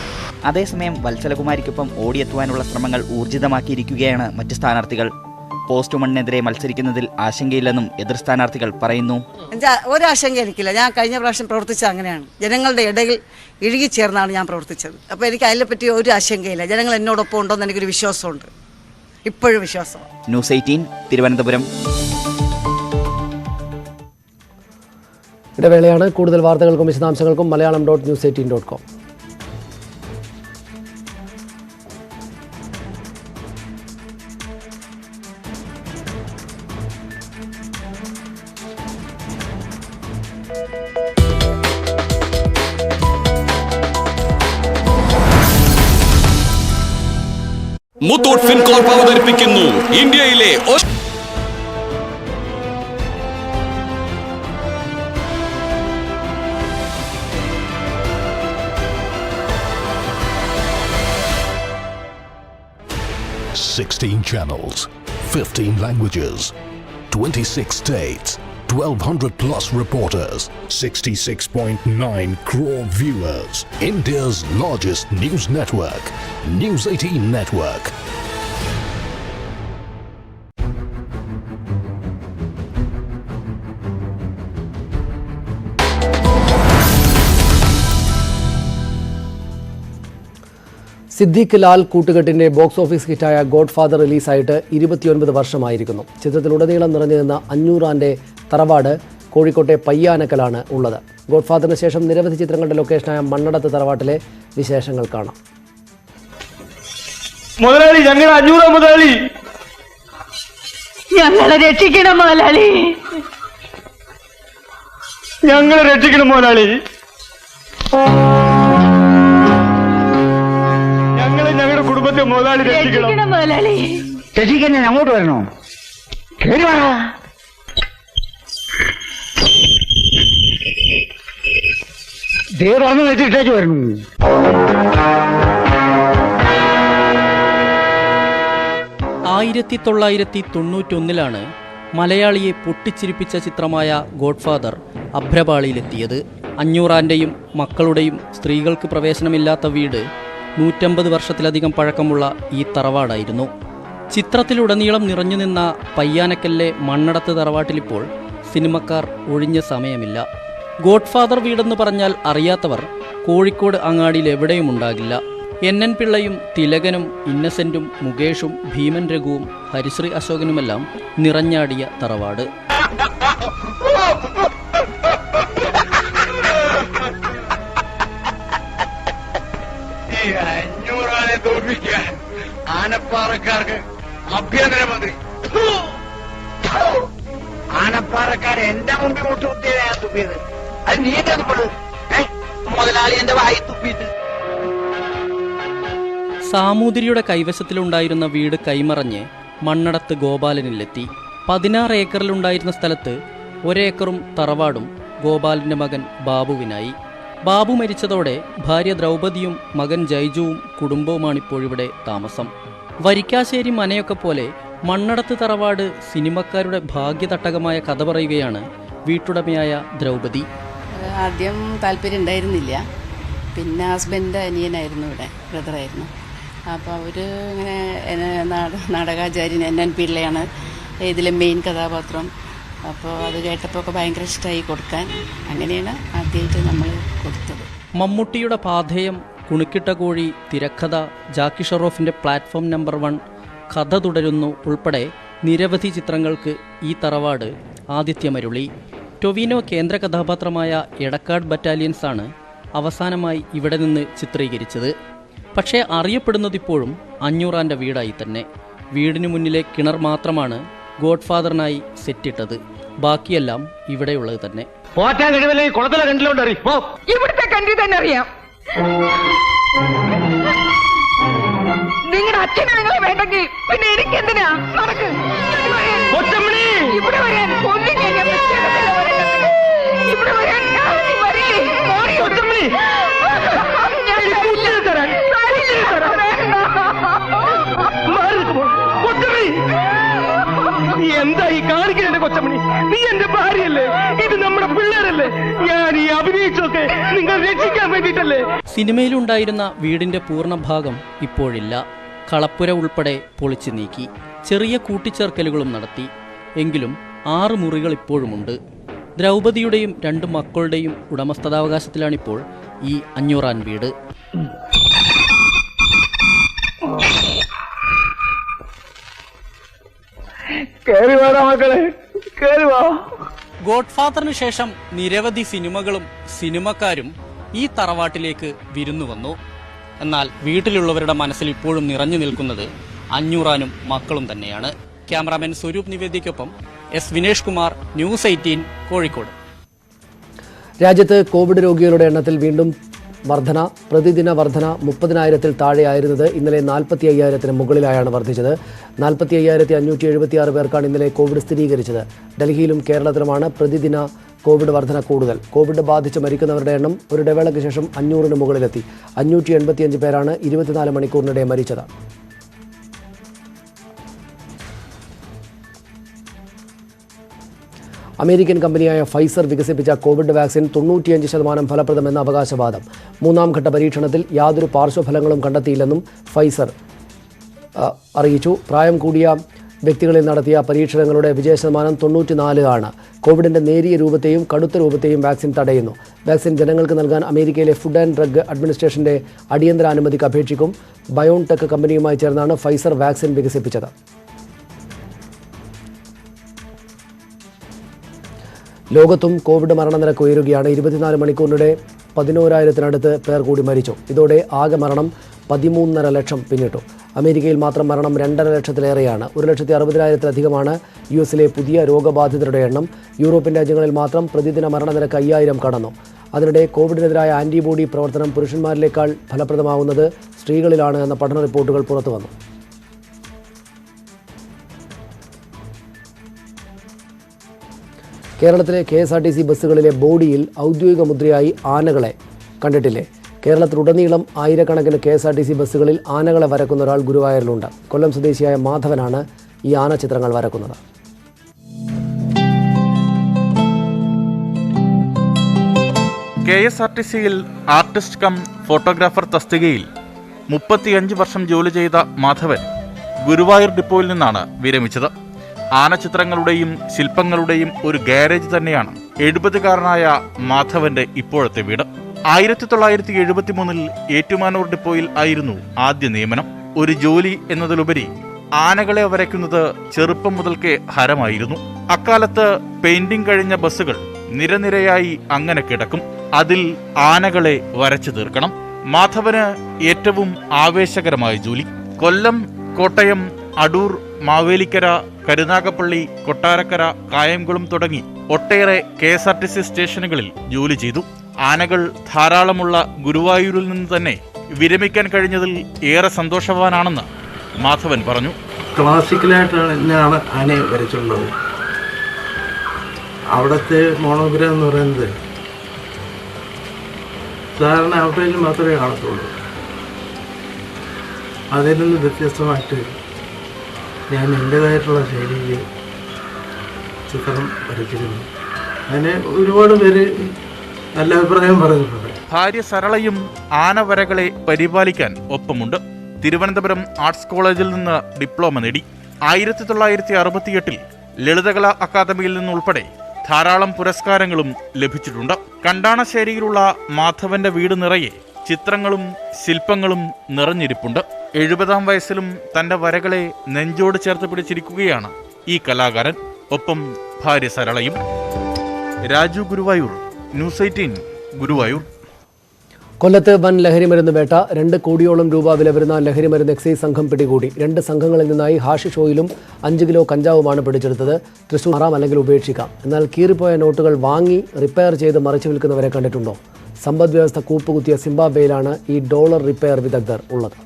അതേസമയം വത്സലകുമാരിക്കൊപ്പം ഓടിയെത്തുവാനുള്ള ശ്രമങ്ങൾ ഊർജിതമാക്കിയിരിക്കുകയാണ് മറ്റ് സ്ഥാനാർത്ഥികൾ. പോസ്റ്റ്വുമണിനെതിരെ മത്സരിക്കുന്നതിൽ ആശങ്കയില്ലെന്നും എതിർ സ്ഥാനാർത്ഥികൾ പറയുന്നു. ഒരാശങ്ക എനിക്കില്ല. ഞാൻ കഴിഞ്ഞ പ്രാവശ്യം പ്രവർത്തിച്ചത് അങ്ങനെയാണ്. ജനങ്ങളുടെ ഇടയിൽ ഇഴുകിച്ചേർന്നാണ് ഞാൻ പ്രവർത്തിച്ചത്. അപ്പോൾ എനിക്ക് അതിനെപ്പറ്റി ഒരു ആശങ്കയില്ല. ജനങ്ങൾ എന്നോടൊപ്പം ഉണ്ടോയെന്ന് എനിക്കൊരു വിശ്വാസമുണ്ട്. ഇപ്പോഴും വിശ്വാസം. ന്യൂസ് 18 തിരുവനന്തപുരം. ഇടവേളയാണ്. കൂടുതൽ വാർത്തകൾക്കും വിശദാംശങ്ങൾക്കും malayalam.news18.com. മുത്തൂറ്റ് ഫിൻകോർപ്പ് അവതരിപ്പിക്കുന്നു ഇന്ത്യയിലെ 16 channels, 15 languages, 26 states, 1,200 plus reporters, 66.9 crore viewers. India's largest news network, News 18 Network. Siddique Lal കൂട്ടുകെട്ടിന്റെ ബോക്സ് ഓഫീസ് ഹിറ്റായ ഗോഡ് ഫാദർ റിലീസായിട്ട് 29 വർഷമായിരിക്കുന്നു. ചിത്രത്തിലുടനീളം നിറഞ്ഞു നിന്ന അഞ്ഞൂറാന്റെ തറവാട് കോഴിക്കോട്ടെ പയ്യാനക്കലാണ് ഉള്ളത്. ഗോഡ് ഫാദറിന് ശേഷം നിരവധി ചിത്രങ്ങളുടെ ലൊക്കേഷനായ മണ്ണടത്ത് തറവാട്ടിലെ വിശേഷങ്ങൾ കാണാം. മുതലാളി, ഞങ്ങൾ 500 മുതലാളി, ഞങ്ങളെ രക്ഷിക്കണം മുതലാളി, ഞങ്ങളെ രക്ഷിക്കണം മുതലാളി, ഞങ്ങളുടെ കുടുംബത്തെ മുതലാളി രക്ഷിക്കണം മുതലാളി. രക്ഷിക്കാൻ ഞാൻ അങ്ങോട്ട് വരണോ? കേറി വാടാ. ദേവന്ന് വെച്ചിട്ടേച്ച് വരണു. ആയിരത്തി 1991 മലയാളിയെ പൊട്ടിച്ചിരിപ്പിച്ച ചിത്രമായ ഗോഡ്ഫാദർ അഭ്രപാളിയിലെത്തിയത്. അഞ്ഞൂറാൻ്റെയും മക്കളുടെയും സ്ത്രീകൾക്ക് പ്രവേശനമില്ലാത്ത വീട് 150 വർഷത്തിലധികം പഴക്കമുള്ള ഈ തറവാടായിരുന്നു. ചിത്രത്തിലുടനീളം നിറഞ്ഞുനിന്ന പയ്യാനക്കലിലെ മണ്ണടത്ത് തറവാട്ടിലിപ്പോൾ സിനിമക്കാർ ഒഴിഞ്ഞ സമയമില്ല. ഗോഡ്ഫാദർ വീടെന്ന് പറഞ്ഞാൽ അറിയാത്തവർ കോഴിക്കോട് അങ്ങാടിയിൽ എവിടെയും ഉണ്ടാകില്ല. NN പിള്ളയും തിലകനും ഇന്നസെന്റും മുകേഷും ഭീമൻ രഘുവും ഹരിശ്രീ അശോകനുമെല്ലാം നിറഞ്ഞാടിയ തറവാട്. ആനപ്പാറക്കാർക്ക് ആഭ്യന്തരമന്ത്രി ആനപ്പാറക്കാർ എന്റെ മുമ്പിൽ മുട്ടുകുത്തിയാ തുപ്പിയത്. അത് നീ മുതലാളി എന്റെ വായി തുപ്പിയിട്ട്. സാമൂതിരിയുടെ കൈവശത്തിലുണ്ടായിരുന്ന വീട് കൈമറഞ്ഞ് മണ്ണടത്ത് ഗോപാലനിലെത്തി. 16 ഏക്കറിലുണ്ടായിരുന്ന സ്ഥലത്ത് 1 ഏക്കറും തറവാടും ഗോപാലന്റെ മകൻ ബാബുവിനായി. ബാബു മരിച്ചതോടെ ഭാര്യ ദ്രൗപദിയും മകൻ ജൈജുവും കുടുംബവുമാണിപ്പോഴിവിടെ താമസം. വരിക്കാശ്ശേരി മനയൊക്കെ പോലെ മണ്ണടത്ത് തറവാട് സിനിമക്കാരുടെ ഭാഗ്യതട്ടകമായ കഥ പറയുകയാണ് വീട്ടുടമയായ ദ്രൗപദി. ആദ്യം താല്പര്യം ഉണ്ടായിരുന്നില്ല. പിന്നെ ഹസ്ബൻഡ് അനിയനായിരുന്നു, ഇവിടെ ബ്രദറായിരുന്നു. അപ്പോൾ അവർ ഇങ്ങനെ നാടകാചാര്യൻ NN പിള്ളയാണ് ഇതിലെ മെയിൻ കഥാപാത്രം. അപ്പോൾ അത് കേട്ടപ്പോൾ ഒക്കെ ഭയങ്കര ഇഷ്ടമായി കൊടുക്കാൻ. അങ്ങനെയാണ് ആദ്യമായിട്ട് നമ്മൾ കൊടുത്തത്. മമ്മൂട്ടിയുടെ പാഥേയം കുണുക്കിട്ട കോഴി, തിരക്കഥ, ജാക്കി ഷറോഫിൻ്റെ പ്ലാറ്റ്ഫോം നമ്പർ 1, കഥ തുടരുന്നു ഉൾപ്പെടെ നിരവധി ചിത്രങ്ങൾക്ക് ഈ തറവാട് ആതിഥ്യമരുളി. ടൊവിനോ കേന്ദ്ര കഥാപാത്രമായ എടക്കാട് ബറ്റാലിയൻസാണ് അവസാനമായി ഇവിടെ നിന്ന് ചിത്രീകരിച്ചത്. പക്ഷേ അറിയപ്പെടുന്നതിപ്പോഴും അഞ്ഞൂറാൻ്റെ വീടായി തന്നെ. വീടിനു മുന്നിലെ കിണർ മാത്രമാണ് ഗോഡ്ഫാദറിനായി സെറ്റിട്ടത്. ബാക്കിയെല്ലാം ഇവിടെയുള്ളത് തന്നെ. പോറ്റാൻ കഴിവല്ലേ കുളത്തിലെ കണ്ടിലോട്ട് അറിയോ? ഇവിടുത്തെ കണ്ടി തന്നെ അറിയാം. നിങ്ങളുടെ അച്ഛനെ നിങ്ങളെ വേണ്ടെങ്കിൽ പിന്നെ എനിക്ക് എന്തിനാ? നടക്ക് ഇവിടെ വരാൻ ഇവിടെ വരാൻ എന്താ ഈ കാണിക്കണേ കൊച്ചമണി? നീ എന്റെ ഭാര്യയല്ലേ? ഇത് നമ്മുടെ പിള്ളേരല്ലേ? ഞാൻ ഈ അഭിനയിച്ചൊക്കെ നിങ്ങൾ രക്ഷിക്കാൻ വേണ്ടിട്ടല്ലേ? സിനിമയിലുണ്ടായിരുന്ന വീടിന്റെ പൂർണ്ണഭാഗം ഇപ്പോഴില്ല. കളപ്പുര ഉൾപ്പെടെ പൊളിച്ചു നീക്കി. ചെറിയ കൂട്ടിച്ചേർക്കലുകളും നടത്തി. എങ്കിലും 6 മുറികൾ ഇപ്പോഴുമുണ്ട്. ദ്രൗപദിയുടെയും 2 മക്കളുടെയും ഉടമസ്ഥതാവകാശത്തിലാണിപ്പോൾ ഈ അഞ്ഞൂറാൻ വീട്. ഗോഡ്ഫാദറിന് ശേഷം നിരവധി സിനിമകളും സിനിമക്കാരും ഈ തറവാട്ടിലേക്ക് വിരുന്നു വന്നു. എന്നാൽ വീട്ടിലുള്ളവരുടെ മനസ്സിൽ ഇപ്പോഴും നിറഞ്ഞു നിൽക്കുന്നത് അഞ്ഞൂറാനും മക്കളും തന്നെയാണ്. ക്യാമറാമാൻ സ്വരൂപ് നിവേദിക്കൊപ്പം എസ് വിനേഷ് കുമാർ, ന്യൂസ് 18, കോഴിക്കോട്. രാജ്യത്ത് കോവിഡ് രോഗികളുടെ എണ്ണത്തിൽ വീണ്ടും വർധന. പ്രതിദിന വർധന 30,000-ൽ താഴെയായിരുന്നത് ഇന്നലെ 45,000-ന് മുകളിലായാണ് വർദ്ധിച്ചത്. 45,576 പേർക്കാണ് ഇന്നലെ കോവിഡ് സ്ഥിരീകരിച്ചത്. ഡൽഹിയിലും കേരളത്തിലുമാണ് പ്രതിദിന കോവിഡ് വർധന കൂടുതൽ. കോവിഡ് ബാധിച്ച് മരിക്കുന്നവരുടെ എണ്ണം ഒരു ഇടവേളയ്ക്ക് ശേഷം 500-ന് മുകളിലെത്തി. 585 പേരാണ് 24 മണിക്കൂറിനിടെ മരിച്ചത്. അമേരിക്കൻ കമ്പനിയായ ഫൈസർ വികസിപ്പിച്ച കോവിഡ് വാക്സിൻ 95% ഫലപ്രദമെന്ന അവകാശവാദം. 3ാം ഘട്ട പരീക്ഷണത്തിൽ യാതൊരു പാർശ്വഫലങ്ങളും കണ്ടെത്തിയില്ലെന്നും ഫൈസർ അറിയിച്ചു. പ്രായം കൂടിയ വ്യക്തികളിൽ നടത്തിയ പരീക്ഷണങ്ങളുടെ വിജയശതമാനം 94 ആണ്. കോവിഡിൻ്റെ നേരിയ രൂപത്തെയും കടുത്ത രൂപത്തെയും വാക്സിൻ തടയുന്നു. വാക്സിൻ ജനങ്ങൾക്ക് നൽകാൻ അമേരിക്കയിലെ ഫുഡ് ആൻഡ് ഡ്രഗ് അഡ്മിനിസ്ട്രേഷന്റെ അടിയന്തര അനുമതിക്ക് അപേക്ഷിക്കും. ബയോൺടെക് കമ്പനിയുമായി ചേർന്നാണ് ഫൈസർ വാക്സിൻ വികസിപ്പിച്ചത്. ലോകത്തും കോവിഡ് മരണനിരക്ക് ഉയരുകയാണ്. 24 മണിക്കൂറിനിടെ 11,000-നടുത്ത് പേർ കൂടി മരിച്ചു. ഇതോടെ ആകെ മരണം 13.5 ലക്ഷം പിന്നിട്ടു. അമേരിക്കയിൽ മാത്രം മരണം 2.5 ലക്ഷത്തിലേറെയാണ്. 1,60,000-ലധികമാണ് US-ലെ പുതിയ രോഗബാധിതരുടെ എണ്ണം. യൂറോപ്യൻ രാജ്യങ്ങളിൽ മാത്രം പ്രതിദിന മരണനിരക്ക് 5,000 കടന്നു. അതിനിടെ കോവിഡിനെതിരായ ആന്റിബോഡി പ്രവർത്തനം പുരുഷന്മാരിലേക്കാൾ ഫലപ്രദമാകുന്നത് സ്ത്രീകളിലാണ് എന്ന പഠന റിപ്പോർട്ടുകൾ പുറത്തുവന്നു. കേരളത്തിലെ KSRTC ബസ്സുകളിലെ ബോഡിയിൽ ഔദ്യോഗിക മുദ്രയായി ആനകളെ കണ്ടിട്ടില്ലേ? കേരളത്തിലുടനീളം ആയിരക്കണക്കിന് KSRTC ബസ്സുകളിൽ ആനകളെ വരക്കുന്ന ഒരാൾ ഗുരുവായൂരിലുണ്ട്. കൊല്ലം സ്വദേശിയായ മാധവനാണ് ഈ ആന ചിത്രങ്ങൾ വരക്കുന്നത്. KSRTCയിൽ ആർട്ടിസ്റ്റ് കം ഫോട്ടോഗ്രാഫർ തസ്തികയിൽ 35 വർഷം ജോലി ചെയ്ത മാധവൻ ഗുരുവായൂർ ഡിപ്പോയിൽ നിന്നാണ് വിരമിച്ചത്. ആനച്ചിത്രങ്ങളുടെയും ശില്പങ്ങളുടെയും ഒരു ഗാരേജ് തന്നെയാണ് 70-കാരനായ മാധവന്റെ ഇപ്പോഴത്തെ വീട്. 1973-ൽ ഏറ്റുമാനൂർ ഡിപ്പോയിൽ ആയിരുന്നു ആദ്യ നിയമനം. ഒരു ജോലി എന്നതിലുപരി ആനകളെ വരയ്ക്കുന്നത് ചെറുപ്പം മുതൽക്കേ ഹരമായിരുന്നു. അക്കാലത്ത് പെയിന്റിംഗ് കഴിഞ്ഞ ബസ്സുകൾ നിരനിരയായി അങ്ങനെ കിടക്കും. അതിൽ ആനകളെ വരച്ചു തീർക്കണം. മാധവന് ഏറ്റവും ആവേശകരമായ ജോലി. കൊല്ലം, കോട്ടയം, അടൂർ, മാവേലിക്കര, കരുനാഗപ്പള്ളി, കൊട്ടാരക്കര, കായംകുളം തുടങ്ങി ഒട്ടേറെ KSRTC സ്റ്റേഷനുകളിൽ ജോലി ചെയ്തു. ആനകൾ ധാരാളമുള്ള ഗുരുവായൂരിൽ നിന്ന് തന്നെ വിരമിക്കാൻ കഴിഞ്ഞതിൽ ഏറെ സന്തോഷവാനാണെന്ന് മാധവൻ പറഞ്ഞു. ക്ലാസിക്കലായിട്ടാണ് ആനയെ വരച്ചുള്ളത്. അവിടുത്തെ മോണോഗ്രാം എന്ന് പറയുന്നത് സാധാരണ ഔട്ടേജിൽ മാത്രമേ കാണത്തുള്ളൂ. അതിൽ നിന്ന് വ്യത്യസ്തമായിട്ട് ഞാൻ എൻ്റേതായിട്ടുള്ള ശൈലിയിൽ ചിത്രം വരച്ചിരുന്നു. അതിന് ഒരുപാട് പേര് നല്ല അഭിപ്രായം പറഞ്ഞിട്ടുണ്ട്. ഭാര്യ സരളയും ആനവരകളെ പരിപാലിക്കാൻ ഒപ്പമുണ്ട്. തിരുവനന്തപുരം ആർട്സ് കോളേജിൽ നിന്ന് ഡിപ്ലോമ നേടി. 1968-ൽ ലളിതകലാ അക്കാദമിയിൽ നിന്നുൾപ്പെടെ ധാരാളം പുരസ്കാരങ്ങളും ലഭിച്ചിട്ടുണ്ട്. കണ്ടാണശ്ശേരിയിലുള്ള മാധവന്റെ വീട് നിറയെ ചിത്രങ്ങളും ശില്പങ്ങളും നിറഞ്ഞിരിപ്പുണ്ട്. 70-ാം വയസ്സിലും തന്റെ വരകളെ നെഞ്ചോട് ചേർത്ത് പിടിച്ചിരിക്കുകയാണ് ഈ കലാകാരൻ. ഒപ്പം ഭാര്യ സരളയും. രാജു ഗുരുവായൂർ, ന്യൂസ് 18 ഗുരുവായൂർ. കൊല്ലത്ത് വൻ ലഹരിമരുന്ന് വേട്ട. 2 കോടിയോളം രൂപ വില വരുന്ന ലഹരിമരുന്ന് എക്സൈസ് സംഘം പിടികൂടി. 2 സംഘങ്ങളിൽ നിന്നായി ഹാഷിഷ് ഓയിലും 5 കിലോ കഞ്ചാവുമാണ് പിടിച്ചെടുത്തത്. തൃശൂർ മാറാം അല്ലെങ്കിൽ ഉപേക്ഷിക്കാം. എന്നാൽ കീറിപ്പോയ നോട്ടുകൾ വാങ്ങി റിപ്പയർ ചെയ്ത് മറിച്ചു വിൽക്കുന്നവരെ കണ്ടിട്ടുണ്ടോ? സമ്പദ് വ്യവസ്ഥ കൂപ്പുകുത്തിയ സിംബാബ്വേയിലാണ് ഈ ഡോളർ റിപ്പയർ വിദഗ്ധർ ഉള്ളത്.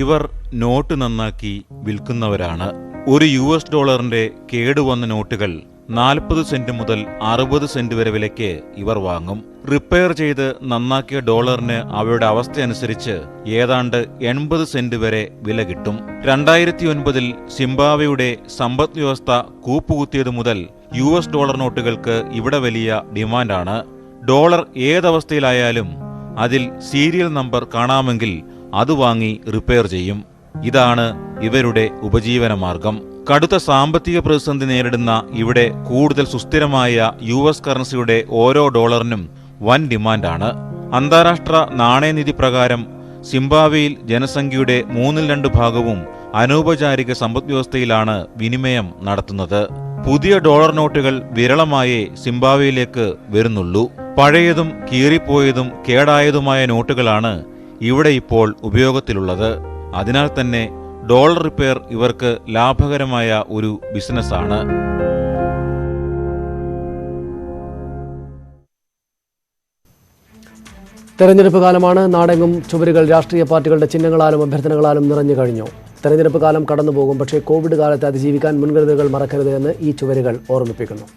ഇവർ നോട്ട് നന്നാക്കി വിൽക്കുന്നവരാണ്. ഒരു $1 കേടുവന്ന നോട്ടുകൾ 40 സെന്റ് മുതൽ 60 സെന്റ് വരെ വിലയ്ക്ക് ഇവർ വാങ്ങും. റിപ്പയർ ചെയ്ത് നന്നാക്കിയ ഡോളറിന് അവയുടെ അവസ്ഥയനുസരിച്ച് ഏതാണ്ട് 80 സെന്റ് വരെ വില കിട്ടും. 2009 സിംബാബ്വേയുടെ സമ്പദ് വ്യവസ്ഥ കൂപ്പുകുത്തിയതു മുതൽ $1 നോട്ടുകൾക്ക് ഇവിടെ വലിയ ഡിമാൻഡാണ്. ഡോളർ ഏതവസ്ഥയിലായാലും അതിൽ സീരിയൽ നമ്പർ കാണാമെങ്കിൽ അത് വാങ്ങി റിപ്പയർ ചെയ്യും. ഇതാണ് ഇവരുടെ ഉപജീവനമാർഗം. കടുത്ത സാമ്പത്തിക പ്രതിസന്ധി നേരിടുന്ന ഇവിടെ കൂടുതൽ സുസ്ഥിരമായ US കറൻസിയുടെ ഓരോ ഡോളറിനും വൻ ഡിമാൻഡാണ്. അന്താരാഷ്ട്ര നാണയനിധി പ്രകാരം സിംബാബ്വേയിൽ ജനസംഖ്യയുടെ 2/3 ഭാഗവും അനൗപചാരിക സമ്പദ്വ്യവസ്ഥയിലാണ് വിനിമയം നടത്തുന്നത്. പുതിയ ഡോളർ നോട്ടുകൾ വിരളമായേ സിംബാബ്വേയിലേക്ക് വരുന്നുള്ളൂ. പഴയതും കീറിപ്പോയതും കേടായതുമായ നോട്ടുകളാണ് ഇവിടെ ഇപ്പോൾ ഉപയോഗത്തിലുള്ളത്. അതിനാൽ തന്നെ ഡോളർ റിപ്പയർ ഇവർക്ക് ലാഭകരമായ ഒരു ബിസിനസ്സാണ്. തെരഞ്ഞെടുപ്പ് കാലമാണ്. നാടെങ്ങും ചുവരുകൾ രാഷ്ട്രീയ പാർട്ടികളുടെ ചിഹ്നങ്ങളാലും അഭ്യർത്ഥനകളാലും നിറഞ്ഞു കഴിഞ്ഞു. തെരഞ്ഞെടുപ്പ് കാലം കടന്നുപോകും. പക്ഷേ കോവിഡ് കാലത്തെ അതിജീവിക്കാൻ മുൻകരുതലുകൾ മറക്കരുത് എന്ന് ഈ ചുവരുകൾ ഓർമ്മിപ്പിക്കുന്നു.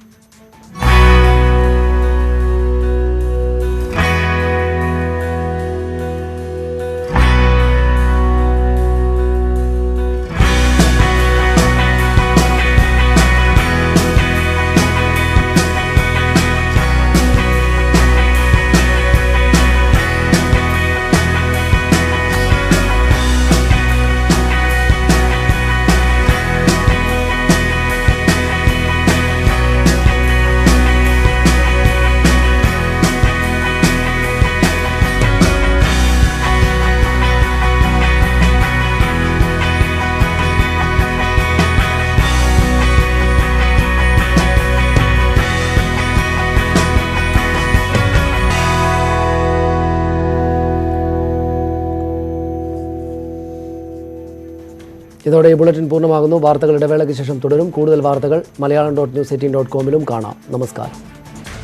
ഇതോടെ ഈ ബുള്ളറ്റിൻ പൂർണ്ണമാകുന്നു. വാർത്തകൾ ഇടവേളയ്ക്ക് ശേഷം തുടരും. കൂടുതൽ വാർത്തകൾ മലയാളം.news18.com കാണാം. നമസ്കാരം.